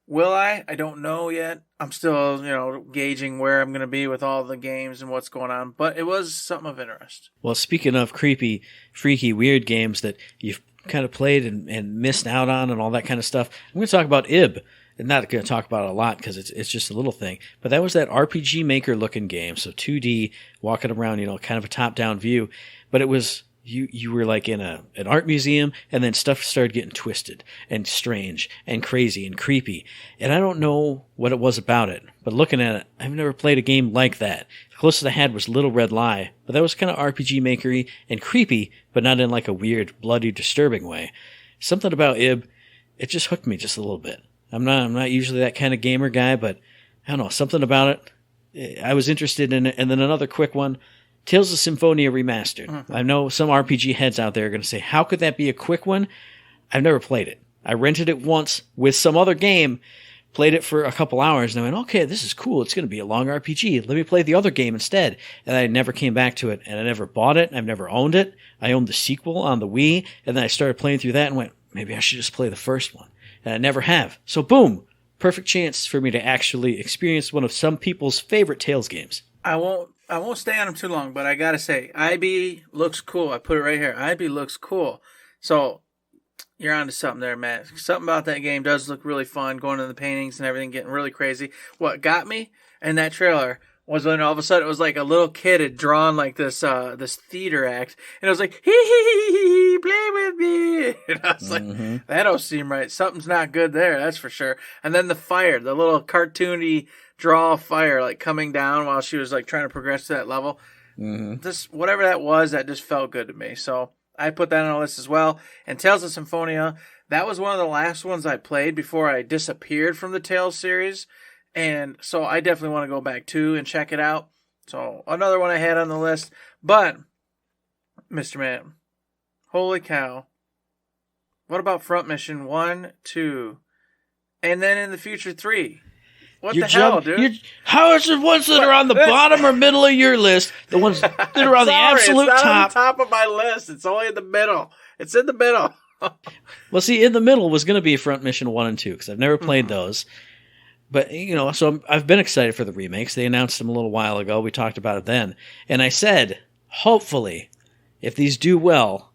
Will I? I don't know yet. I'm still, gauging where I'm going to be with all the games and what's going on. But it was something of interest. Well, speaking of creepy, freaky, weird games that you've kind of played and missed out on and all that kind of stuff, I'm going to talk about IB. I'm not going to talk about it a lot because it's just a little thing. But that was that RPG Maker looking game. So 2D, walking around, kind of a top-down view. But it was... You were like in an art museum, and then stuff started getting twisted and strange and crazy and creepy. And I don't know what it was about it, but looking at it, I've never played a game like that. The closest I had was Little Red Lie, but that was kind of RPG Maker-y and creepy, but not in like a weird, bloody, disturbing way. Something about IB, it just hooked me just a little bit. I'm not usually that kind of gamer guy, but I don't know, something about it. I was interested in it. And then another quick one. Tales of Symphonia Remastered. Mm-hmm. I know some RPG heads out there are going to say, how could that be a quick one? I've never played it. I rented it once with some other game, played it for a couple hours, and I went, okay, this is cool. It's going to be a long RPG. Let me play the other game instead. And I never came back to it, and I never bought it. I've never owned it. I owned the sequel on the Wii, and then I started playing through that and went, maybe I should just play the first one. And I never have. So boom, perfect chance for me to actually experience one of some people's favorite Tales games. I won't stay on him too long, but I gotta say, IB looks cool. I put it right here. IB looks cool. So you're onto something there, Matt. Something about that game does look really fun. Going to the paintings and everything, getting really crazy. What got me in that trailer was when all of a sudden it was like a little kid had drawn like this theater act, and it was like hee, play with me. And I was like, that don't seem right. Something's not good there. That's for sure. And then the fire, the little cartoony draw fire like coming down while she was like trying to progress to that level. This whatever that was, that just felt good to me. So I put that on a list as well. And Tales of Symphonia, that was one of the last ones I played before I disappeared from the Tales series. And so I definitely want to go back too and check it out. So another one I had on the list. But Mr. Man, holy cow. What about Front Mission 1, 2, and then in the future 3? What the hell, dude? How is the ones that are on the bottom or middle of your list? The ones that are on the absolute it's not top. On the top of my list. It's only in the middle. It's in the middle. Well, see, in the middle was going to be Front Mission 1 and 2 because I've never played those. But, so I've been excited for the remakes. They announced them a little while ago. We talked about it then. And I said, hopefully, if these do well,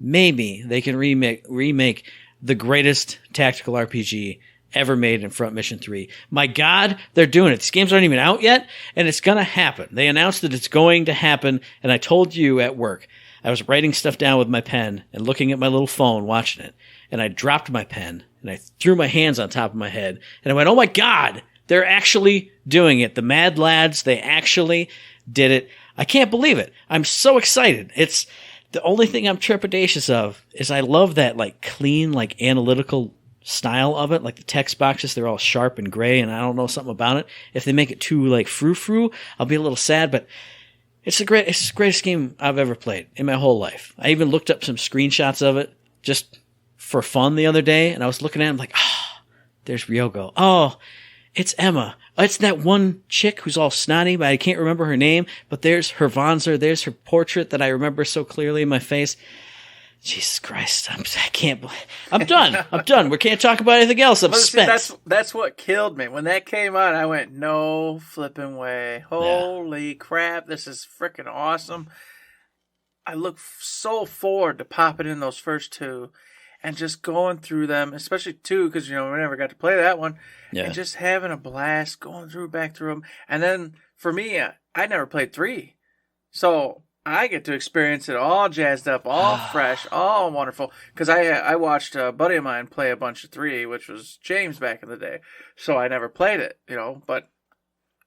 maybe they can remake the greatest tactical RPG ever made in Front Mission 3. My God, they're doing it. These games aren't even out yet, and it's going to happen. They announced that it's going to happen, and I told you at work, I was writing stuff down with my pen and looking at my little phone, watching it, and I dropped my pen, and I threw my hands on top of my head, and I went, oh my God, they're actually doing it. The Mad Lads, they actually did it. I can't believe it. I'm so excited. It's the only thing I'm trepidatious of is I love that like clean, like analytical style of it, like the text boxes, they're all sharp and gray, and I don't know something about it. If they make it too like frou-frou, I'll be a little sad, but it's the greatest game I've ever played in my whole life. I even looked up some screenshots of it just for fun the other day, and I was looking at them like, there's Ryogo. Oh, it's Emma. It's that one chick who's all snotty, but I can't remember her name, but there's her Vanzer, there's her portrait that I remember so clearly in my face. Jesus Christ, I can't believe... I'm done. I'm done. We can't talk about anything else. I'm spent. See, that's what killed me. When that came out, I went, no flipping way. Holy crap, this is freaking awesome. I look so forward to popping in those first two and just going through them, especially 2, because, we never got to play that one. Yeah. And just having a blast, going back through them. And then, for me, I never played 3. So... I get to experience it all jazzed up, all fresh, all wonderful. Because I watched a buddy of mine play a bunch of 3, which was James back in the day. So I never played it, But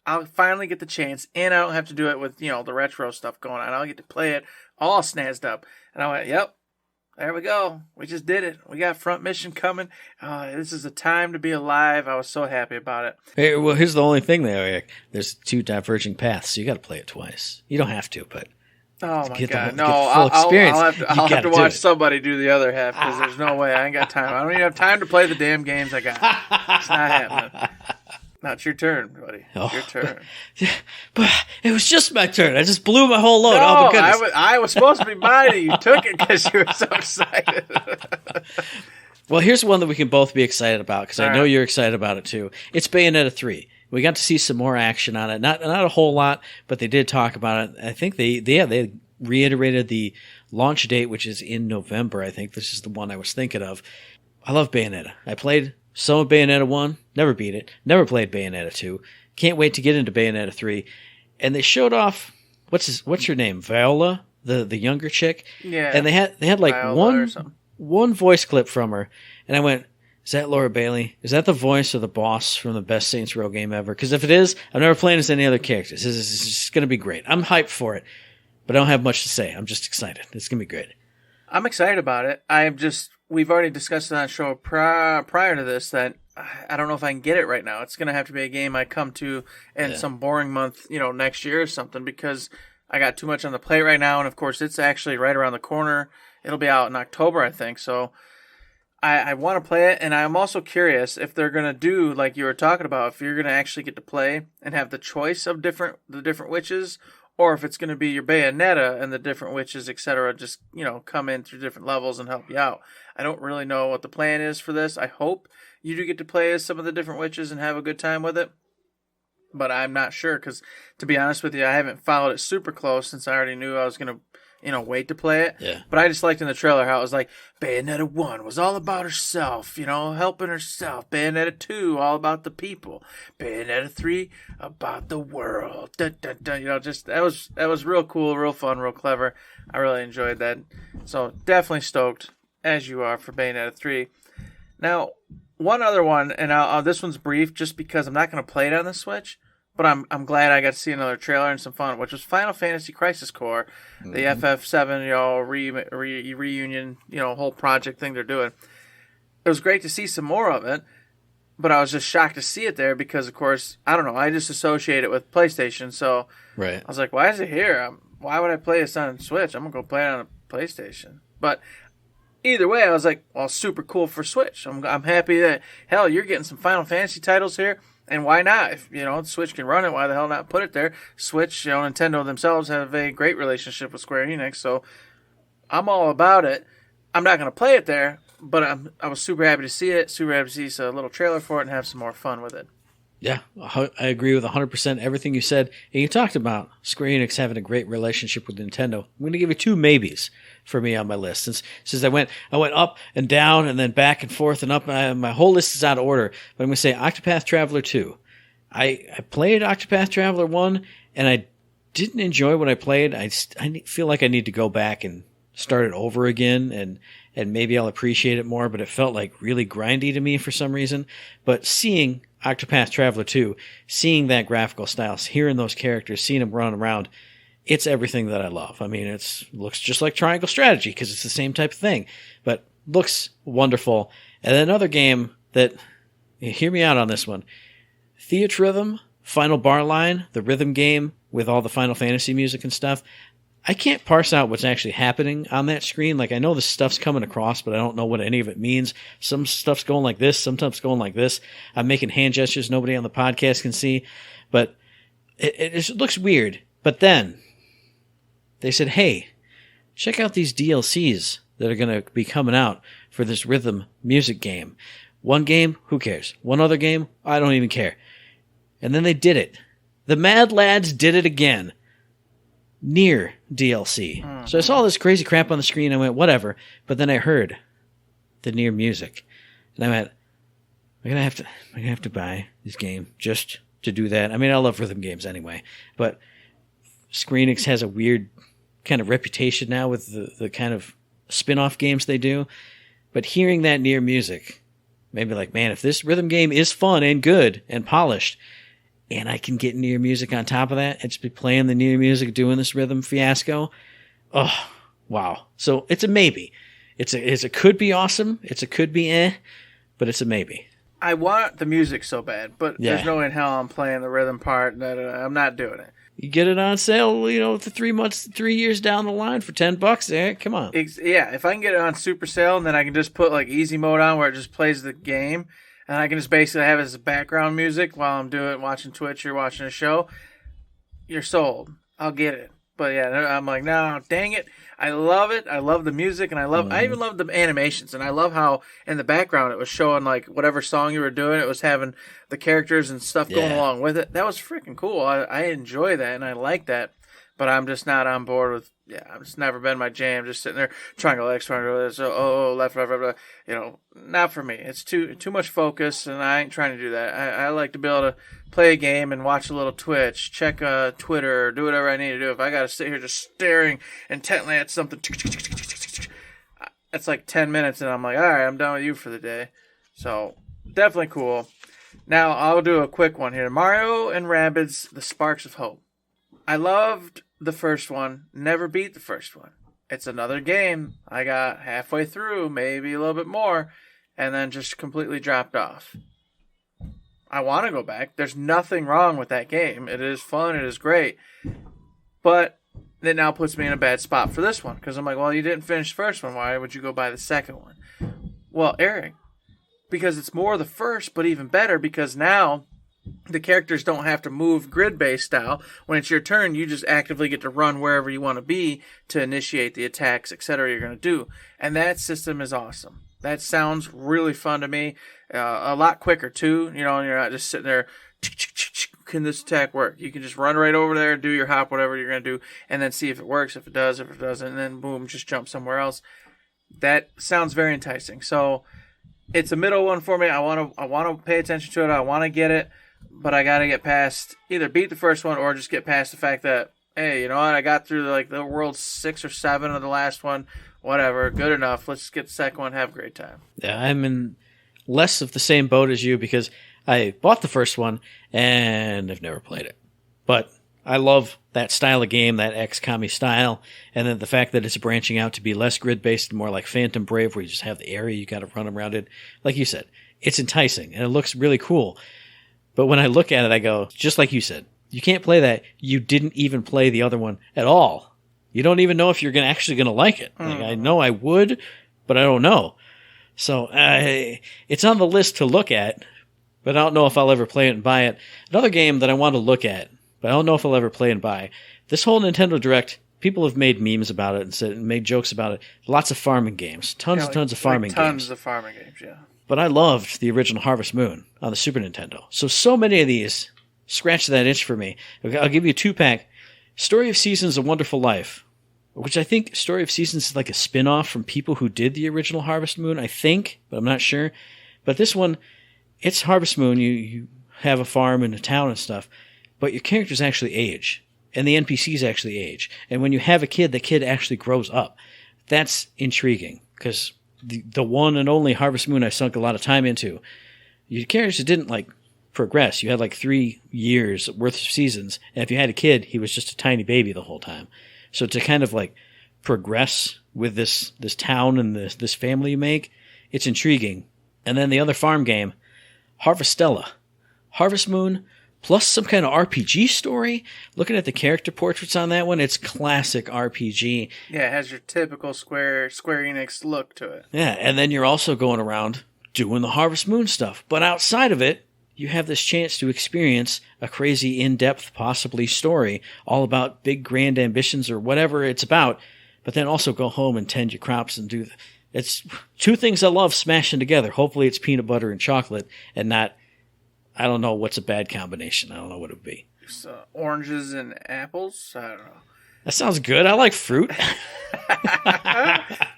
I'll finally get the chance, and I don't have to do it with, the retro stuff going on. I'll get to play it all snazzed up. And I went, yep, there we go. We just did it. We got front mission coming. This is a time to be alive. I was so happy about it. Hey, well, here's the only thing, though, Eric. There's 2 diverging paths, so you got to play it twice. You don't have to, but... Oh, my God. No, I'll have to watch somebody do the other half because there's no way. I ain't got time. I don't even have time to play the damn games I got. It's not happening. Now it's your turn, buddy. Oh. Your turn. But it was just my turn. I just blew my whole load. No, oh, my goodness. I was supposed to be mine, and you took it because you were so excited. Well, here's one that we can both be excited about because I know right. you're excited about it too. It's Bayonetta 3. We got to see some more action on it. Not a whole lot, but they did talk about it. I think they reiterated the launch date, which is in November. I think this is the one I was thinking of. I love Bayonetta. I played some of Bayonetta 1, never beat it, never played Bayonetta 2. Can't wait to get into Bayonetta 3. And they showed off what's her name? Viola, the younger chick. Yeah. And they had like Viola one voice clip from her, and I went, is that Laura Bailey? Is that the voice of the boss from the best Saints Row game ever? Because if it is, I've never played as any other characters. This is just going to be great. I'm hyped for it, but I don't have much to say. I'm just excited. It's going to be great. I'm excited about it. We've already discussed it on the show prior to this that I don't know if I can get it right now. It's going to have to be a game I come to in some boring month, next year or something, because I got too much on the plate right now. And of course, it's actually right around the corner. It'll be out in October, I think. So I want to play it. And I'm also curious if they're going to do, like you were talking about, if you're going to actually get to play and have the choice of the different witches, or if it's going to be your Bayonetta and the different witches, etc., just, come in through different levels and help you out. I don't really know what the plan is for this. I hope you do get to play as some of the different witches and have a good time with it. But I'm not sure because, to be honest with you, I haven't followed it super close since I already knew I was going to, wait to play it. Yeah. But I just liked in the trailer how it was like, Bayonetta 1 was all about herself, helping herself. Bayonetta 2, all about the people. Bayonetta 3, about the world. Dun, dun, dun. Just that was real cool, real fun, real clever. I really enjoyed that. So definitely stoked, as you are, for Bayonetta 3. Now, one other one, and this one's brief just because I'm not going to play it on the Switch. But I'm glad I got to see another trailer and some fun, which was Final Fantasy Crisis Core, the FF7 reunion, whole project thing they're doing. It was great to see some more of it, but I was just shocked to see it there because, of course, I don't know, I just associate it with PlayStation. So right. I was like, why is it here? Why would I play this on Switch? I'm gonna go play it on a PlayStation. But either way, I was like, well, super cool for Switch. I'm happy that hell you're getting some Final Fantasy titles here. And why not? If, Switch can run it, why the hell not put it there? Switch, Nintendo themselves have a great relationship with Square Enix, so I'm all about it. I'm not going to play it there, but I was super happy to see it, super happy to see a little trailer for it and have some more fun with it. Yeah, I agree with 100% everything you said. And you talked about Square Enix having a great relationship with Nintendo. I'm going to give you 2 maybes for me on my list. Since I went up and down and then back and forth and up, my whole list is out of order. But I'm going to say Octopath Traveler 2. I played Octopath Traveler 1, and I didn't enjoy what I played. I feel like I need to go back and start it over again, and maybe I'll appreciate it more, but it felt like really grindy to me for some reason. But seeing Octopath Traveler 2, seeing that graphical style, hearing those characters, seeing them run around, it's everything that I love. I mean, it looks just like Triangle Strategy because it's the same type of thing, but looks wonderful. And then another game that, hear me out on this one, Theatrhythm, Final Bar Line, the rhythm game with all the Final Fantasy music and stuff. I can't parse out what's actually happening on that screen. Like, I know the stuff's coming across, but I don't know what any of it means. Some stuff's going like this, sometimes going like this. I'm making hand gestures nobody on the podcast can see, but it looks weird. But then they said, hey, check out these DLCs that are going to be coming out for this rhythm music game. One game, who cares? One other game, I don't even care. And then they did it. The Mad Lads did it again. Near DLC. So I saw this crazy crap on the screen. I went, whatever. But then I heard the Near music. And I went, I'm gonna have to buy this game just to do that. I mean, I love rhythm games anyway. But Square Enix has a weird kind of reputation now with the kind of spin-off games they do. But hearing that Near music made me like, man, if this rhythm game is fun and good and polished, and I can get Near music on top of that, and just be playing the Near music, doing this rhythm fiasco. Oh, wow. So it's a maybe. It's a could be awesome. It's a could be but it's a maybe. I want the music so bad, but there's no way in hell I'm playing the rhythm part. I'm not doing it. You get it on sale, for 3 years down the line for $10. Come on. Yeah, if I can get it on super sale, and then I can just put like easy mode on where it just plays the game, and I can just basically have it as background music while I'm watching Twitch or watching a show. You're sold. I'll get it. But yeah, I'm like, no, dang it. I love it. I love the music, and I even love the animations, and I love how in the background it was showing like whatever song you were doing, it was having the characters and stuff going along with it. That was freaking cool. I enjoy that, and I like that, but I'm just not on board with. Yeah, it's never been my jam. Just sitting there triangle X, triangle this, left, not for me. It's too much focus, and I ain't trying to do that. I like to be able to play a game and watch a little Twitch, check Twitter, do whatever I need to do. If I got to sit here just staring intently at something, it's like 10 minutes, and I'm like, all right, I'm done with you for the day. So definitely cool. Now I'll do a quick one here. Mario and Rabbids: The Sparks of Hope. I loved the first one, never beat the first one. It's another game. I got halfway through, maybe a little bit more, and then just completely dropped off. I want to go back. There's nothing wrong with that game. It is fun. It is great. But it now puts me in a bad spot for this one, because I'm like, well, you didn't finish the first one. Why would you go buy the second one? Well, Eric, because it's more the first, but even better, because now the characters don't have to move grid-based style. When it's your turn, you just actively get to run wherever you want to be to initiate the attacks, etc. you're going to do. And that system is awesome. That sounds really fun to me. A lot quicker, too. You're not just sitting there, can this attack work? You can just run right over there, do your hop, whatever you're going to do, and then see if it works, if it does, if it doesn't, and then boom, just jump somewhere else. That sounds very enticing. So it's a middle one for me. I want to pay attention to it. I want to get it. But I got to get past, either beat the first one or just get past the fact that, hey, you know what, I got through the world 6 or 7 of the last one, whatever, good enough. Let's get the second one, have a great time. Yeah, I'm in less of the same boat as you because I bought the first one and I've never played it. But I love that style of game, that XCOM style, and then the fact that it's branching out to be less grid-based and more like Phantom Brave where you just have the area you got to run around it. Like you said, it's enticing and it looks really cool. But when I look at it, I go, just like you said, you can't play that. You didn't even play the other one at all. You don't even know if you're actually going to like it. Like, I know I would, but I don't know. So it's on the list to look at, but I don't know if I'll ever play it and buy it. Another game that I want to look at, but I don't know if I'll ever play and buy. This whole Nintendo Direct, people have made memes about it and made jokes about it. Lots of farming games. Tons of farming games. Tons of farming games, yeah. But I loved the original Harvest Moon on the Super Nintendo. So many of these scratch that itch for me. I'll give you a 2-pack. Story of Seasons: A Wonderful Life, which I think Story of Seasons is like a spin-off from people who did the original Harvest Moon, I think, but I'm not sure. But this one, it's Harvest Moon. You have a farm and a town and stuff, but your characters actually age, and the NPCs actually age. And when you have a kid, the kid actually grows up. That's intriguing, because the one and only Harvest Moon I sunk a lot of time into, your characters didn't progress. You had 3 years worth of seasons, and if you had a kid, he was just a tiny baby the whole time. So to kind of progress with this town and this family you make, it's intriguing. And then the other farm game, Harvestella, Harvest Moon plus some kind of RPG story. Looking at the character portraits on that one, it's classic RPG. Yeah, it has your typical Square Enix look to it. Yeah, and then you're also going around doing the Harvest Moon stuff. But outside of it, you have this chance to experience a crazy, in-depth, possibly story all about big, grand ambitions or whatever it's about, but then also go home and tend your crops and do... It's two things I love smashing together. Hopefully it's peanut butter and chocolate and not... I don't know what's a bad combination. I don't know what it would be. Oranges and apples? I don't know. That sounds good. I like fruit.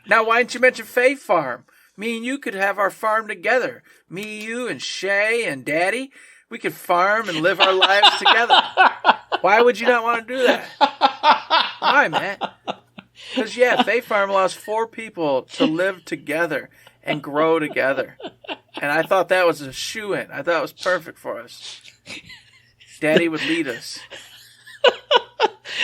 Now, why didn't you mention Fae Farm? Me and you could have our farm together. Me, you, and Shay and Daddy. We could farm and live our lives together. Why would you not want to do that? Why, man? Because, Fae Farm allows 4 people to live together and grow together. And I thought that was a shoo-in. I thought it was perfect for us. Daddy would lead us.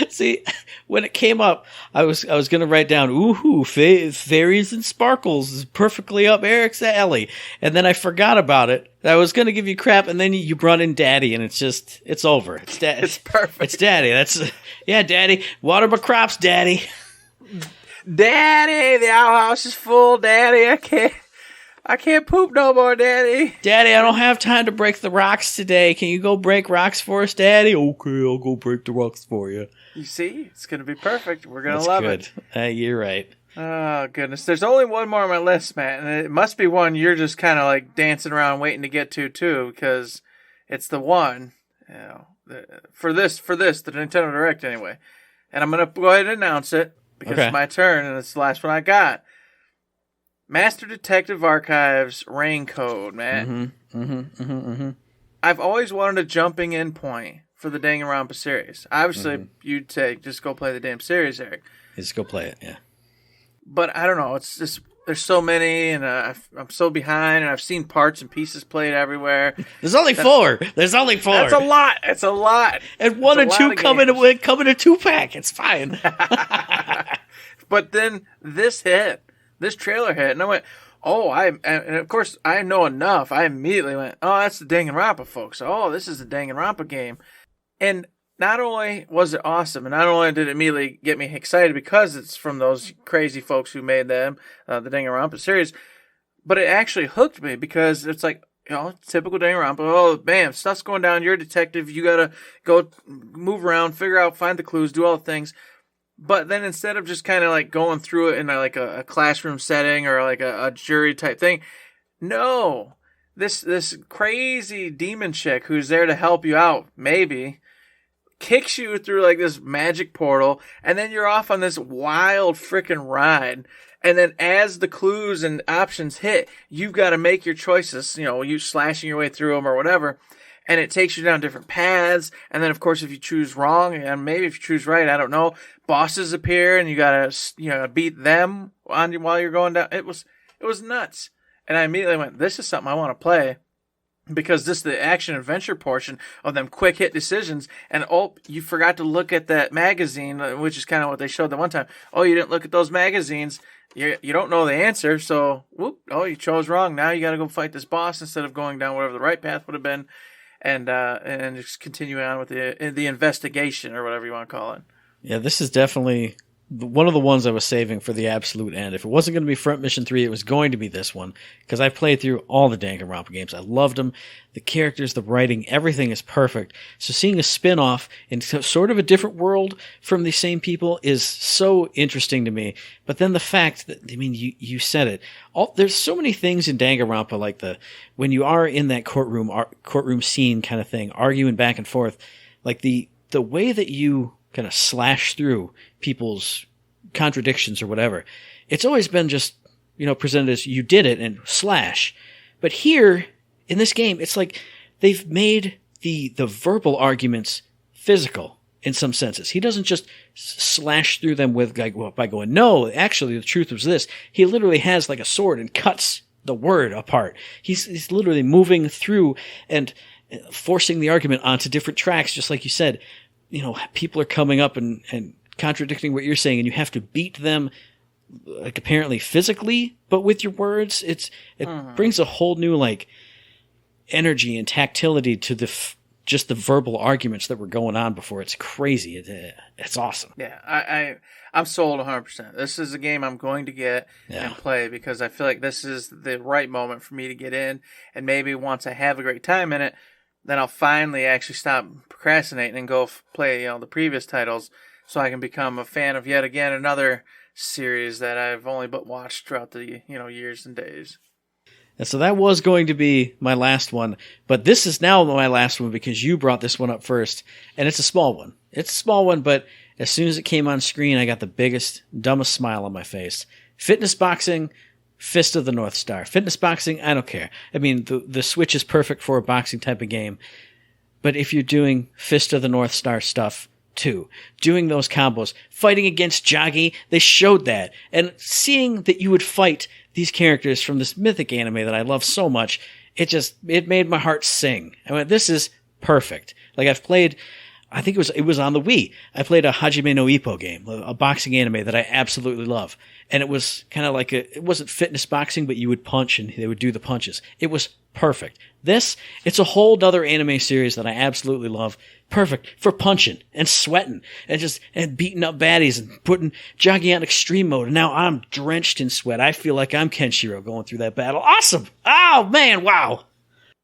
See, when it came up, I was going to write down, ooh, fairies and sparkles is perfectly up Eric's alley. And then I forgot about it. I was going to give you crap, and then you brought in Daddy, and it's over. It's perfect. It's Daddy. Yeah, Daddy. Water my crops, Daddy. Daddy, the outhouse is full, Daddy. I can't poop no more, Daddy. Daddy, I don't have time to break the rocks today. Can you go break rocks for us, Daddy? Okay, I'll go break the rocks for you. You see? It's going to be perfect. We're going to love it. You're right. Oh, goodness. There's only one more on my list, Matt, and it must be one you're just kind of like dancing around waiting to get to, too, because it's the one, for this, the Nintendo Direct, anyway. And I'm going to go ahead and announce it, because it's my turn, and it's the last one I got. Master Detective Archives Rain Code, man. I've always wanted a jumping in point for the Danganronpa series. Obviously, you'd say, just go play the damn series, Eric. Just go play it, yeah. But I don't know. It's just, there's so many, and I'm so behind, and I've seen parts and pieces played everywhere. There's only four. That's a lot. It's a lot. And one and two come in a 2-pack. It's fine. But then this trailer hit, and I went, and of course, I know enough. I immediately went, oh, that's the Danganronpa, folks. Oh, this is the Danganronpa game. And not only was it awesome, and not only did it immediately get me excited because it's from those crazy folks who made them, the Danganronpa series, but it actually hooked me because it's like, typical Danganronpa. Oh, bam, stuff's going down. You're a detective. You gotta go move around, figure out, find the clues, do all the things. But then instead of just kind of like going through it in like a classroom setting or like a jury type thing, no, this crazy demon chick who's there to help you out, maybe, kicks you through like this magic portal, and then you're off on this wild freaking ride. And then as the clues and options hit, you've got to make your choices, you slashing your way through them or whatever. And it takes you down different paths. And then, of course, if you choose wrong, and maybe if you choose right, I don't know, bosses appear and you gotta, beat them while you're going down. It was nuts. And I immediately went, this is something I want to play, because this is the action adventure portion of them quick hit decisions. And you forgot to look at that magazine, which is kind of what they showed the one time. Oh, you didn't look at those magazines. You don't know the answer. So, you chose wrong. Now you got to go fight this boss instead of going down whatever the right path would have been. And just continue on with the investigation, or whatever you want to call it. Yeah, this is definitely one of the ones I was saving for the absolute end. If it wasn't going to be Front Mission 3, it was going to be this one, because I've played through all the Danganronpa games. I loved them. The characters, the writing, everything is perfect. So seeing a spin-off in sort of a different world from the same people is so interesting to me. But then the fact that, you said it. There's so many things in Danganronpa, like when you are in that courtroom scene kind of thing, arguing back and forth, like the way that you kind of slash through people's contradictions or whatever. It's always been just, presented as you did it and slash. But here, in this game, it's like they've made the verbal arguments physical in some senses. He doesn't just slash through them by going, no, actually the truth was this. He literally has like a sword and cuts the word apart. He's literally moving through and forcing the argument onto different tracks, just like you said. People are coming up and contradicting what you're saying, and you have to beat them, like, apparently physically, but with your words. It brings a whole new, energy and tactility to just the verbal arguments that were going on before. It's crazy. It's awesome. Yeah, I'm sold 100%. This is a game I'm going to get and play, because I feel like this is the right moment for me to get in, and maybe once I have a great time in it, then I'll finally actually stop procrastinating and go play, the previous titles, so I can become a fan of yet again another series that I've only but watched throughout the, years and days. And so that was going to be my last one, but this is now my last one because you brought this one up first, and it's a small one. It's a small one, but as soon as it came on screen, I got the biggest, dumbest smile on my face. Fitness boxing, Fist of the North Star. Fitness boxing, I don't care. The Switch is perfect for a boxing type of game. But if you're doing Fist of the North Star stuff too, doing those combos, fighting against Jaggi, they showed that. And seeing that you would fight these characters from this mythic anime that I love so much, it made my heart sing. This is perfect. I've played I think it was on the Wii. I played a Hajime no Ippo game, a boxing anime that I absolutely love. And it was kind of like it wasn't fitness boxing, but you would punch and they would do the punches. It was perfect. It's a whole other anime series that I absolutely love. Perfect for punching and sweating and beating up baddies and jogging out extreme mode. And now I'm drenched in sweat. I feel like I'm Kenshiro going through that battle. Awesome. Oh man. Wow.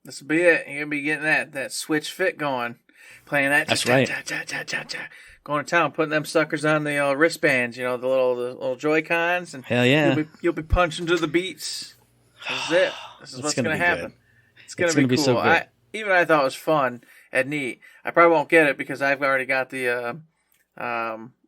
This will be it. You're going to be getting that Switch Fit going. Playing that. That's right. Going to town, putting them suckers on the wristbands, the little Joy-Cons. And hell yeah. You'll be punching to the beats. This is it. This is what's going to happen. Good. It's going to be cool. So good. I thought it was fun and neat. I probably won't get it because I've already got the,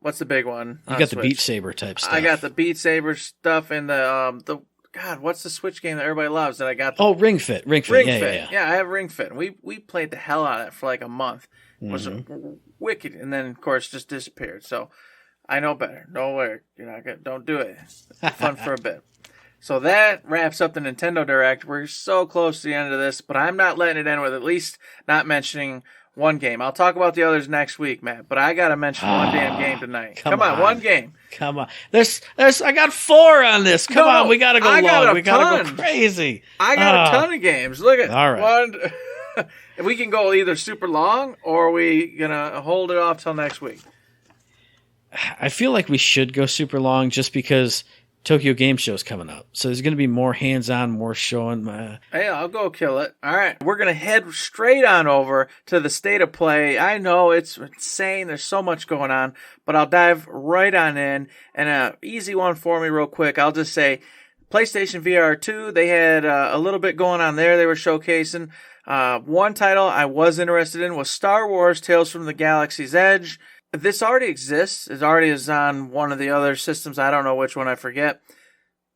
what's the big one? You got the Beat Saber type stuff. I got the Beat Saber stuff and the God, what's the Switch game that everybody loves that I got? Ring Fit. Yeah, I have Ring Fit. We played the hell out of it for like a month. It was wicked, and then of course just disappeared. So I know better. Don't do it. Fun for a bit. So that wraps up the Nintendo Direct. We're so close to the end of this, but I'm not letting it end with at least not mentioning one game. I'll talk about the others next week, Matt, but I got to mention one damn game tonight. Come on, one game. Come on. I got 4 on this. Come on, we got to go long. We got to go crazy. I got a ton of games. Look at all right. one. We can go either super long or we going to hold it off till next week. I feel like we should go super long just because Tokyo Game Show is coming up. So there's going to be more hands-on, more showing. Hey, I'll go kill it. All right. We're going to head straight on over to the state of play. I know it's insane. There's so much going on, but I'll dive right on in. And an easy one for me real quick. I'll just say PlayStation VR 2, they had a little bit going on there. They were showcasing. One title I was interested in was Star Wars Tales from the Galaxy's Edge. This already exists. It already is on one of the other systems. I don't know which one, I forget.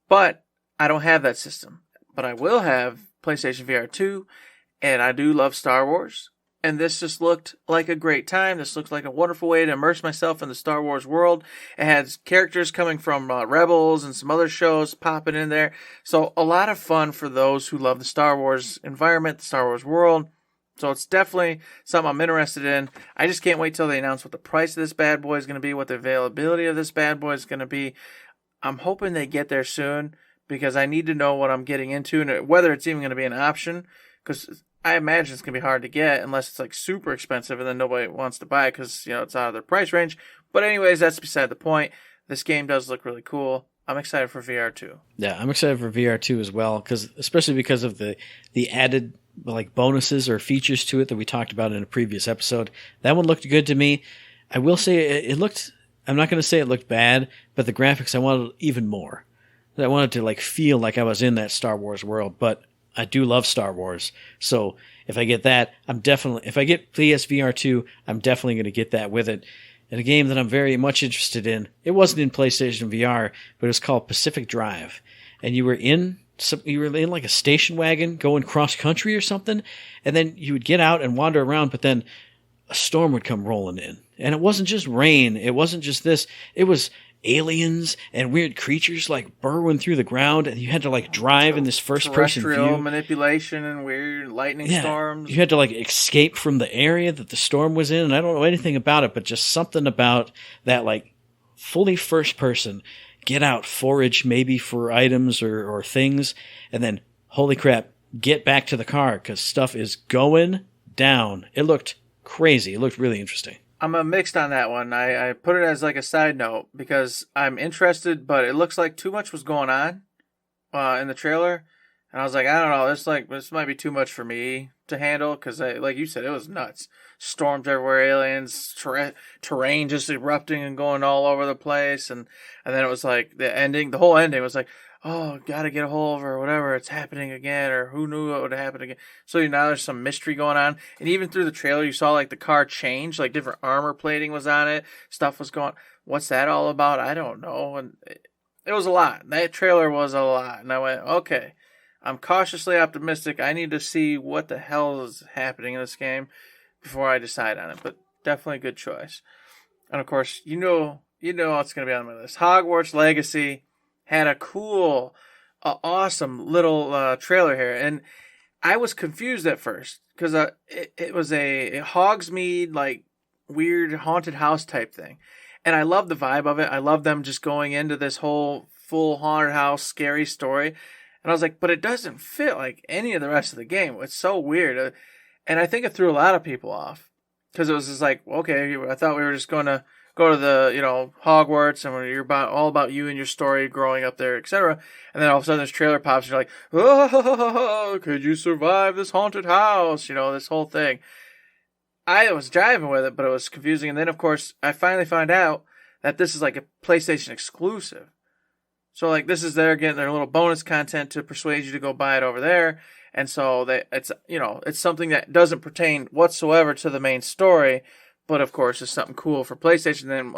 But I don't have that system. But I will have PlayStation VR 2. And I do love Star Wars. And this just looked like a great time. This looked like a wonderful way to immerse myself in the Star Wars world. It had characters coming from Rebels and some other shows popping in there. So a lot of fun for those who love the Star Wars environment, the Star Wars world. So it's definitely something I'm interested in. I just can't wait till they announce what the price of this bad boy is going to be, what the availability of this bad boy is going to be. I'm hoping they get there soon because I need to know what I'm getting into and whether it's even going to be an option, because I imagine it's going to be hard to get unless it's like super expensive and then nobody wants to buy it because, it's out of their price range. But anyways, that's beside the point. This game does look really cool. I'm excited for VR 2. Yeah, I'm excited for VR 2 as well, especially because of the added bonuses or features to it that we talked about in a previous episode. That one looked good to me. I will say it looked, I'm not going to say it looked bad, but the graphics I wanted even more. I wanted to feel like I was in that Star Wars world, but I do love Star Wars. So if I get that, if I get PSVR 2, I'm definitely going to get that with it. And a game that I'm very much interested in, it wasn't in PlayStation VR, but it was called Pacific Drive. And you were in like a station wagon going cross country or something, and then you would get out and wander around, but then a storm would come rolling in. And it wasn't just rain, it wasn't just this, it was aliens and weird creatures burrowing through the ground, and you had to drive in this first person view. Terrestrial manipulation and weird lightning storms. You had to escape from the area that the storm was in, and I don't know anything about it, but just something about that fully first person. Get out, forage maybe for items or things, and then, holy crap, get back to the car because stuff is going down. It looked crazy. It looked really interesting. I'm mixed on that one. I put it as a side note because I'm interested, but it looks like too much was going on in the trailer. And I was like, I don't know, this might be too much for me to handle because, like you said, it was nuts. Storms everywhere, aliens, terrain just erupting and going all over the place. And then it was the whole ending was oh, gotta get a hold of her or whatever, it's happening again, or who knew what would happen again. So now there's some mystery going on. And even through the trailer, you saw the car change, different armor plating was on it, stuff was going, what's that all about? I don't know. And it was a lot. That trailer was a lot. And I went, okay, I'm cautiously optimistic. I need to see what the hell is happening in this game before I decide on it. But definitely a good choice. And of course, you know what's going to be on my list. Hogwarts Legacy had a cool, awesome little trailer here. And I was confused at first because it was a Hogsmeade, weird haunted house type thing. And I love the vibe of it. I love them just going into this whole full haunted house scary story. And I was like, but it doesn't fit like any of the rest of the game. It's so weird. And I think it threw a lot of people off because it was just like, okay, I thought we were just going to go to the, Hogwarts and you're all about you and your story growing up there, etc. And then all of a sudden this trailer pops and you're like, oh, could you survive this haunted house? This whole thing. I was driving with it, but it was confusing. And then, of course, I finally found out that this is like a PlayStation exclusive. So, like, this is they're getting their little bonus content to persuade you to go buy it over there. And so it's something that doesn't pertain whatsoever to the main story, but of course it's something cool for PlayStation. Then,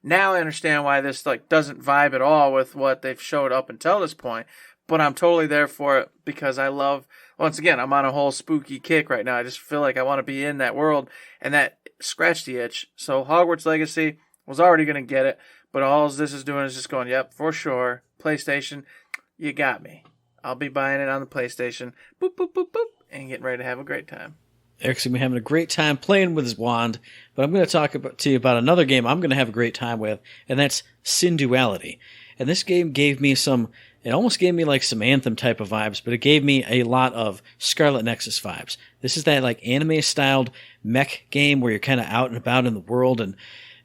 now I understand why this like doesn't vibe at all with what they've showed up until this point. But I'm totally there for it because I love. Once again, I'm on a whole spooky kick right now. I just feel like I want to be in that world, and that scratched the itch. So Hogwarts Legacy was already going to get it, but all this is doing is just going, yep, for sure. PlayStation, you got me. I'll be buying it on the PlayStation. Boop, boop, boop, boop, and getting ready to have a great time. Eric's going to be having a great time playing with his wand, but I'm going to talk to you about another game I'm going to have a great time with, and that's Sin Duality. And this game gave me it almost gave me like some Anthem type of vibes, but it gave me a lot of Scarlet Nexus vibes. This is that like anime-styled mech game where you're kind of out and about in the world and,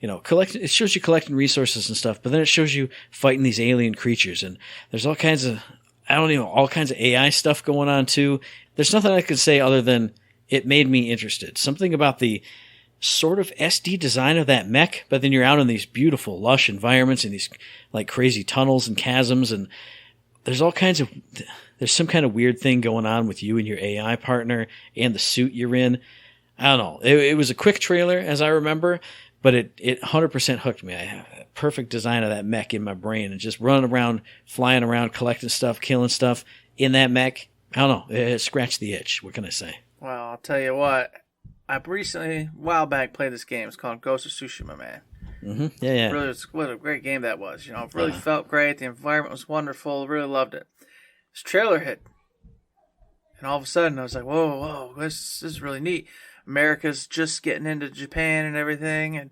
it shows you collecting resources and stuff, but then it shows you fighting these alien creatures, and there's all kinds of AI stuff going on too. There's nothing I could say other than it made me interested. Something about the sort of SD design of that mech, but then you're out in these beautiful, lush environments and these like crazy tunnels and chasms, and there's some kind of weird thing going on with you and your AI partner and the suit you're in. I don't know. It was a quick trailer, as I remember, but it 100% hooked me. I have a perfect design of that mech in my brain and just running around, flying around, collecting stuff, killing stuff in that mech. I don't know. It scratched the itch. What can I say? Well, I'll tell you what. I recently, a while back, played this game. It's called Ghost of Tsushima, man. Mm-hmm. Yeah. Really, what a great game that was. It really felt great. The environment was wonderful. Really loved it. This trailer hit, and all of a sudden I was like, whoa, this is really neat. America's just getting into Japan and everything, and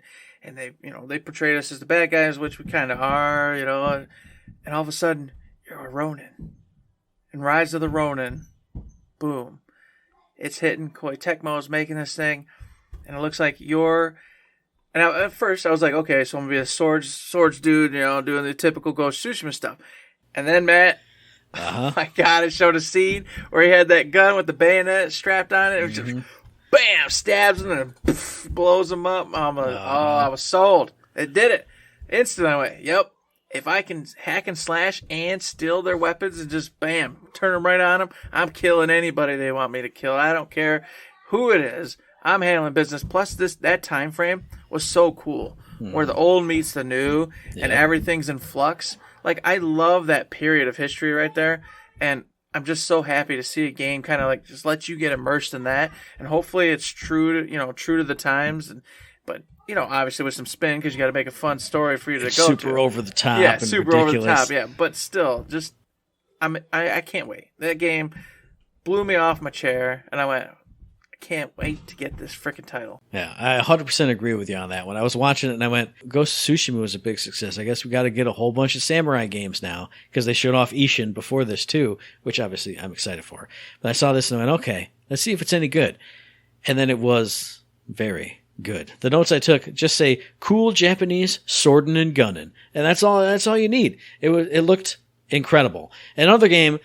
they portrayed us as the bad guys, which we kind of are, and all of a sudden you're a Ronin, and Rise of the Ronin, boom, it's hitting. Koei Tecmo is making this thing, and it looks like you're. And at first I was like, okay, so I'm gonna be a swords dude, doing the typical Ghost of Tsushima stuff, and then Matt. Oh my God! It showed a scene where he had that gun with the bayonet strapped on it. It was just, bam, stabs him and poof, blows him up. I was sold. It did it. Instantly, I went, yep. If I can hack and slash and steal their weapons and just bam, turn them right on them, I'm killing anybody they want me to kill. I don't care who it is. I'm handling business. Plus, that time frame was so cool, where the old meets the new and everything's in flux. Like, I love that period of history right there, and I'm just so happy to see a game kind of like just let you get immersed in that, and hopefully it's true to the times, but obviously with some spin because you got to make a fun story for you to go to. Super over the top, and super ridiculous. Over the top, yeah. But still, just I can't wait. That game blew me off my chair, and I went, can't wait to get this freaking title. Yeah, I 100% agree with you on that one. I was watching it and I went, Ghost of Tsushima was a big success. I guess we got to get a whole bunch of samurai games now because they showed off Ishin before this too, which obviously I'm excited for. But I saw this and I went, okay, let's see if it's any good. And then it was very good. The notes I took just say cool Japanese swording and gunning. And that's all you need. It looked incredible. Another game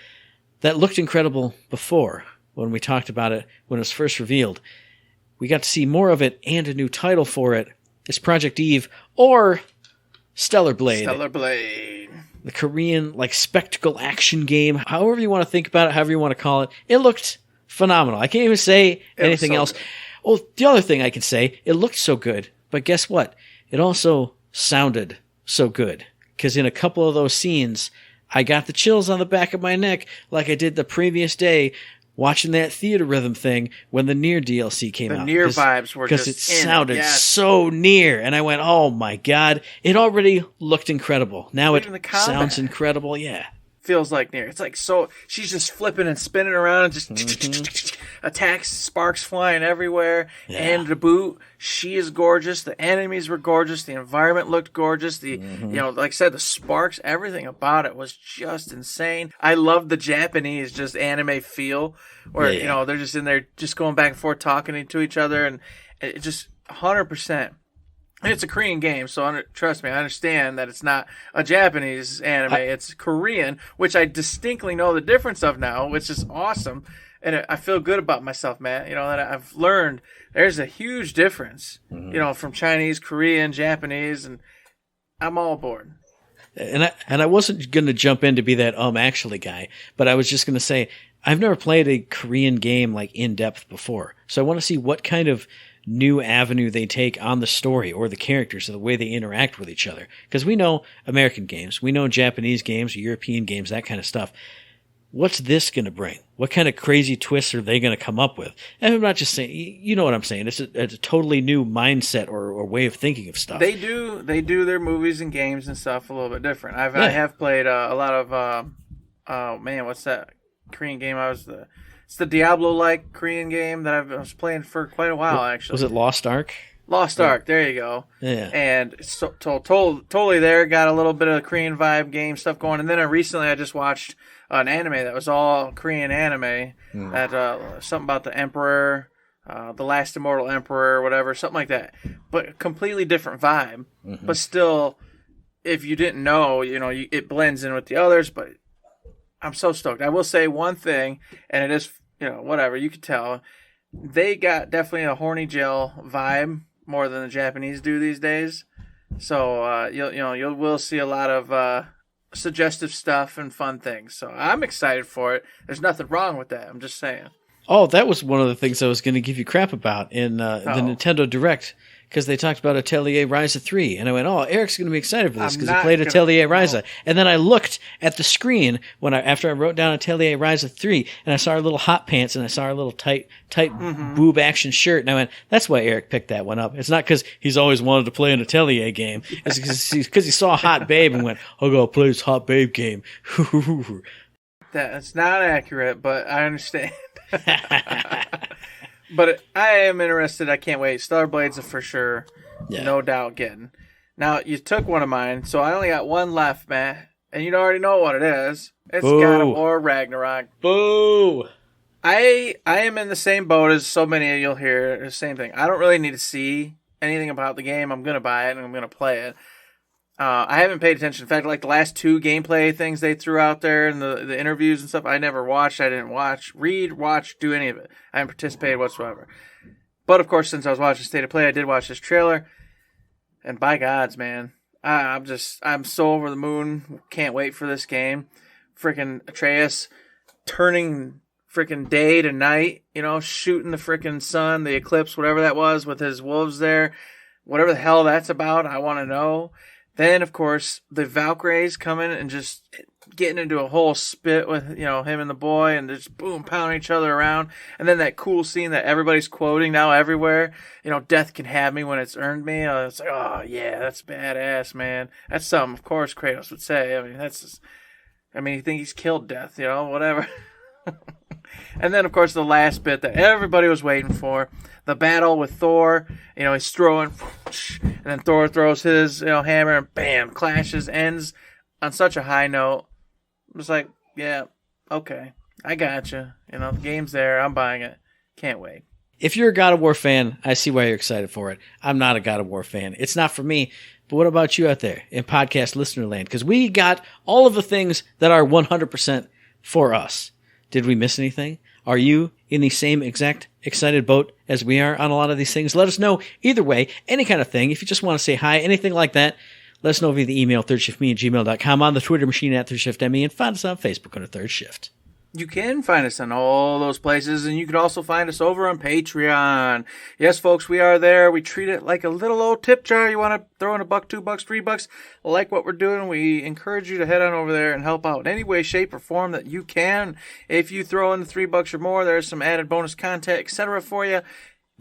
that looked incredible before, when we talked about it when it was first revealed, we got to see more of it and a new title for it. It's Project Eve or Stellar Blade. Stellar Blade. The Korean spectacle action game. However you want to think about it, however you want to call it. It looked phenomenal. I can't even say anything else. Good. Oh, the other thing I can say, it looked so good, but guess what? It also sounded so good. Because in a couple of those scenes, I got the chills on the back of my neck like I did the previous day watching that theater rhythm thing when the Nier DLC came out. The Nier vibes were just because it sounded so near, and I went, "Oh my God!" It already looked incredible. Now it sounds incredible. Yeah, feels like near. It's like so she's just flipping and spinning around and just attacks, sparks flying everywhere. Yeah. And to boot, she is gorgeous. The enemies were gorgeous. The environment looked gorgeous. The like I said, the sparks, everything about it was just insane. I love the Japanese just anime feel where they're just in there just going back and forth talking to each other, and it just 100%. And it's a Korean game, so trust me, I understand that it's not a Japanese anime. It's Korean, which I distinctly know the difference of now, which is awesome. And I feel good about myself, Matt. That I've learned there's a huge difference, from Chinese, Korean, Japanese, and I'm all aboard. And I wasn't going to jump in to be that actually guy, but I was just going to say I've never played a Korean game like in depth before. So I want to see what kind of new avenue they take on the story or the characters or the way they interact with each other. Because we know American games, we know Japanese games, European games, that kind of stuff. What's this going to bring? What kind of crazy twists are they going to come up with? And I'm not just saying, you know what I'm saying. It's a totally new mindset or way of thinking of stuff. They do their movies and games and stuff a little bit different. I have played a lot of, oh man, what's that Korean game? It's the Diablo-like Korean game that I was playing for quite a while, actually. Was it Lost Ark? Lost Ark, there you go. Yeah. And so, totally there, got a little bit of Korean vibe game stuff going. And then recently I just watched an anime that was all Korean anime. That something about the Emperor, the Last Immortal Emperor, whatever, something like that. But a completely different vibe. But still, if you didn't know, it blends in with the others. But I'm so stoked. I will say one thing, and it is, whatever, you could tell. They got definitely a horny gel vibe more than the Japanese do these days. So you will see a lot of suggestive stuff and fun things. So I'm excited for it. There's nothing wrong with that. I'm just saying. Oh, that was one of the things I was going to give you crap about in the Nintendo Direct, because they talked about Atelier Ryza 3. And I went, Eric's going to be excited for this because he played Atelier Ryza. No. And then I looked at the screen after I wrote down Atelier Ryza 3, and I saw our little hot pants and I saw our little tight boob action shirt. And I went, that's why Eric picked that one up. It's not because he's always wanted to play an Atelier game. It's because he saw a hot babe and went, I'll go play this hot babe game. That's not accurate, but I understand. But I am interested. I can't wait. Starblade's for sure. Yeah. No doubt getting. Now, you took one of mine, so I only got one left, Matt. And you already know what it is. It's God of War Ragnarok. Boo! I am in the same boat as so many of you'll hear. The same thing. I don't really need to see anything about the game. I'm going to buy it and I'm going to play it. I haven't paid attention. In fact, like the last two gameplay things they threw out there and the interviews and stuff, I never watched. I didn't watch, do any of it. I haven't participated whatsoever. But of course, since I was watching State of Play, I did watch this trailer. And by gods, man, I'm so over the moon. Can't wait for this game. Freaking Atreus turning freaking day to night, shooting the freaking sun, the eclipse, whatever that was with his wolves there. Whatever the hell that's about, I want to know. Then, of course, the Valkyries coming and just getting into a whole spit with, him and the boy and just boom, pounding each other around. And then that cool scene that everybody's quoting now everywhere, death can have me when it's earned me. It's like, oh, yeah, that's badass, man. That's something, of course, Kratos would say. You think he's killed death, whatever. And then, of course, the last bit that everybody was waiting for, the battle with Thor. He's throwing, and then Thor throws his, hammer, and bam, clashes, ends on such a high note. I'm just like, yeah, okay, I gotcha. The game's there. I'm buying it. Can't wait. If you're a God of War fan, I see why you're excited for it. I'm not a God of War fan. It's not for me. But what about you out there in podcast listener land? Because we got all of the things that are 100% for us. Did we miss anything? Are you in the same exact excited boat as we are on a lot of these things? Let us know either way, any kind of thing. If you just want to say hi, anything like that, let us know via the email, thirdshiftme@gmail.com, on the Twitter machine @ThirdShiftME, and find us on Facebook under Third Shift. You can find us on all those places, and you can also find us over on Patreon. Yes, folks, we are there. We treat it like a little old tip jar. You want to throw in $1, $2, $3, like what we're doing, we encourage you to head on over there and help out in any way, shape, or form that you can. If you throw in the $3 or more, there's some added bonus content, etc. for you.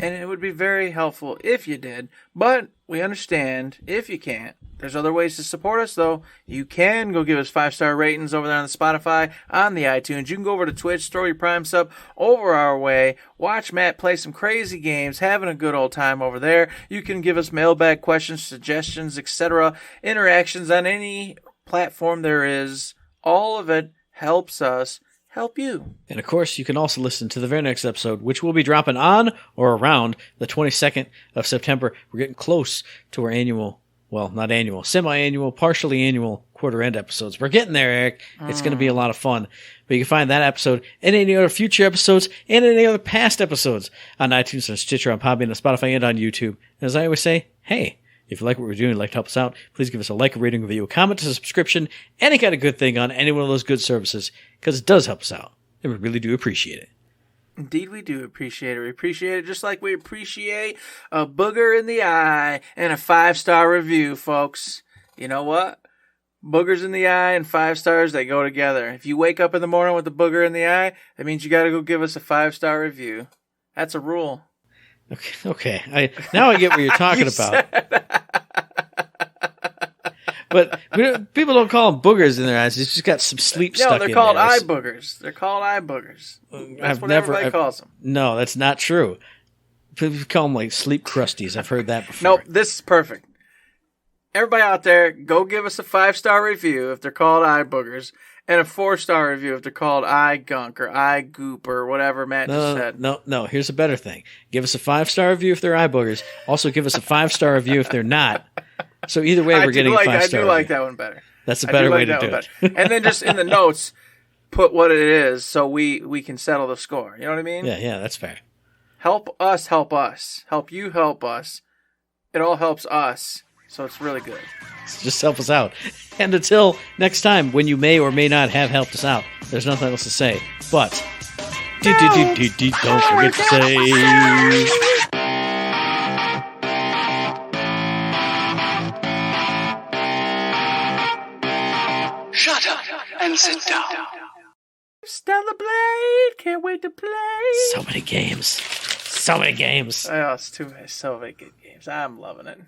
And it would be very helpful if you did. But we understand if you can't. There's other ways to support us, though. You can go give us 5-star ratings over there on the Spotify, on the iTunes. You can go over to Twitch, throw your Prime sub over our way. Watch Matt play some crazy games, having a good old time over there. You can give us mailbag questions, suggestions, etc. Interactions on any platform there is. All of it helps us help you. And of course, you can also listen to the very next episode, which will be dropping on or around the 22nd of September. We're getting close to our annual, well, not annual, semi-annual, partially annual quarter-end episodes. We're getting there, Eric. It's going to be a lot of fun. But you can find that episode and any other future episodes and any other past episodes on iTunes, on Stitcher, on Podbean, on Spotify, and on YouTube. And as I always say, hey, if you like what we're doing and like to help us out, please give us a like, a rating, a review, a comment, a subscription, any kind of good thing on any one of those good services, because it does help us out, and we really do appreciate it. Indeed, we do appreciate it. We appreciate it just like we appreciate a booger in the eye and a 5-star review, folks. You know what? Boogers in the eye and 5 stars, they go together. If you wake up in the morning with a booger in the eye, that means you got to go give us a 5-star review. That's a rule. Okay. Now I get what you're talking about. But people don't call them boogers in their eyes. It's just got some sleep stuck in there. No, they're called eye boogers. They're called eye boogers. That's what everybody calls them. No, that's not true. People call them like sleep crusties. I've heard that before. Nope, this is perfect. Everybody out there, go give us a 5-star review if they're called eye boogers, and a 4-star review if they're called eye gunk or eye goop or whatever Matt just said. No. Here's a better thing. Give us a 5-star review if they're eye boogers. Also, give us a 5-star review if they're not. So either way, we're getting a 5-star. I do like that one better. That's a better way to do it. And then just in the notes, put what it is so we can settle the score. You know what I mean? Yeah, that's fair. Help us help us. Help you help us. It all helps us. So it's really good. Just help us out. And until next time, when you may or may not have helped us out, there's nothing else to say. But don't forget to say... Shut up and sit down. Down the blade. Can't wait to play. So many games. Oh, it's so many good games. I'm loving it.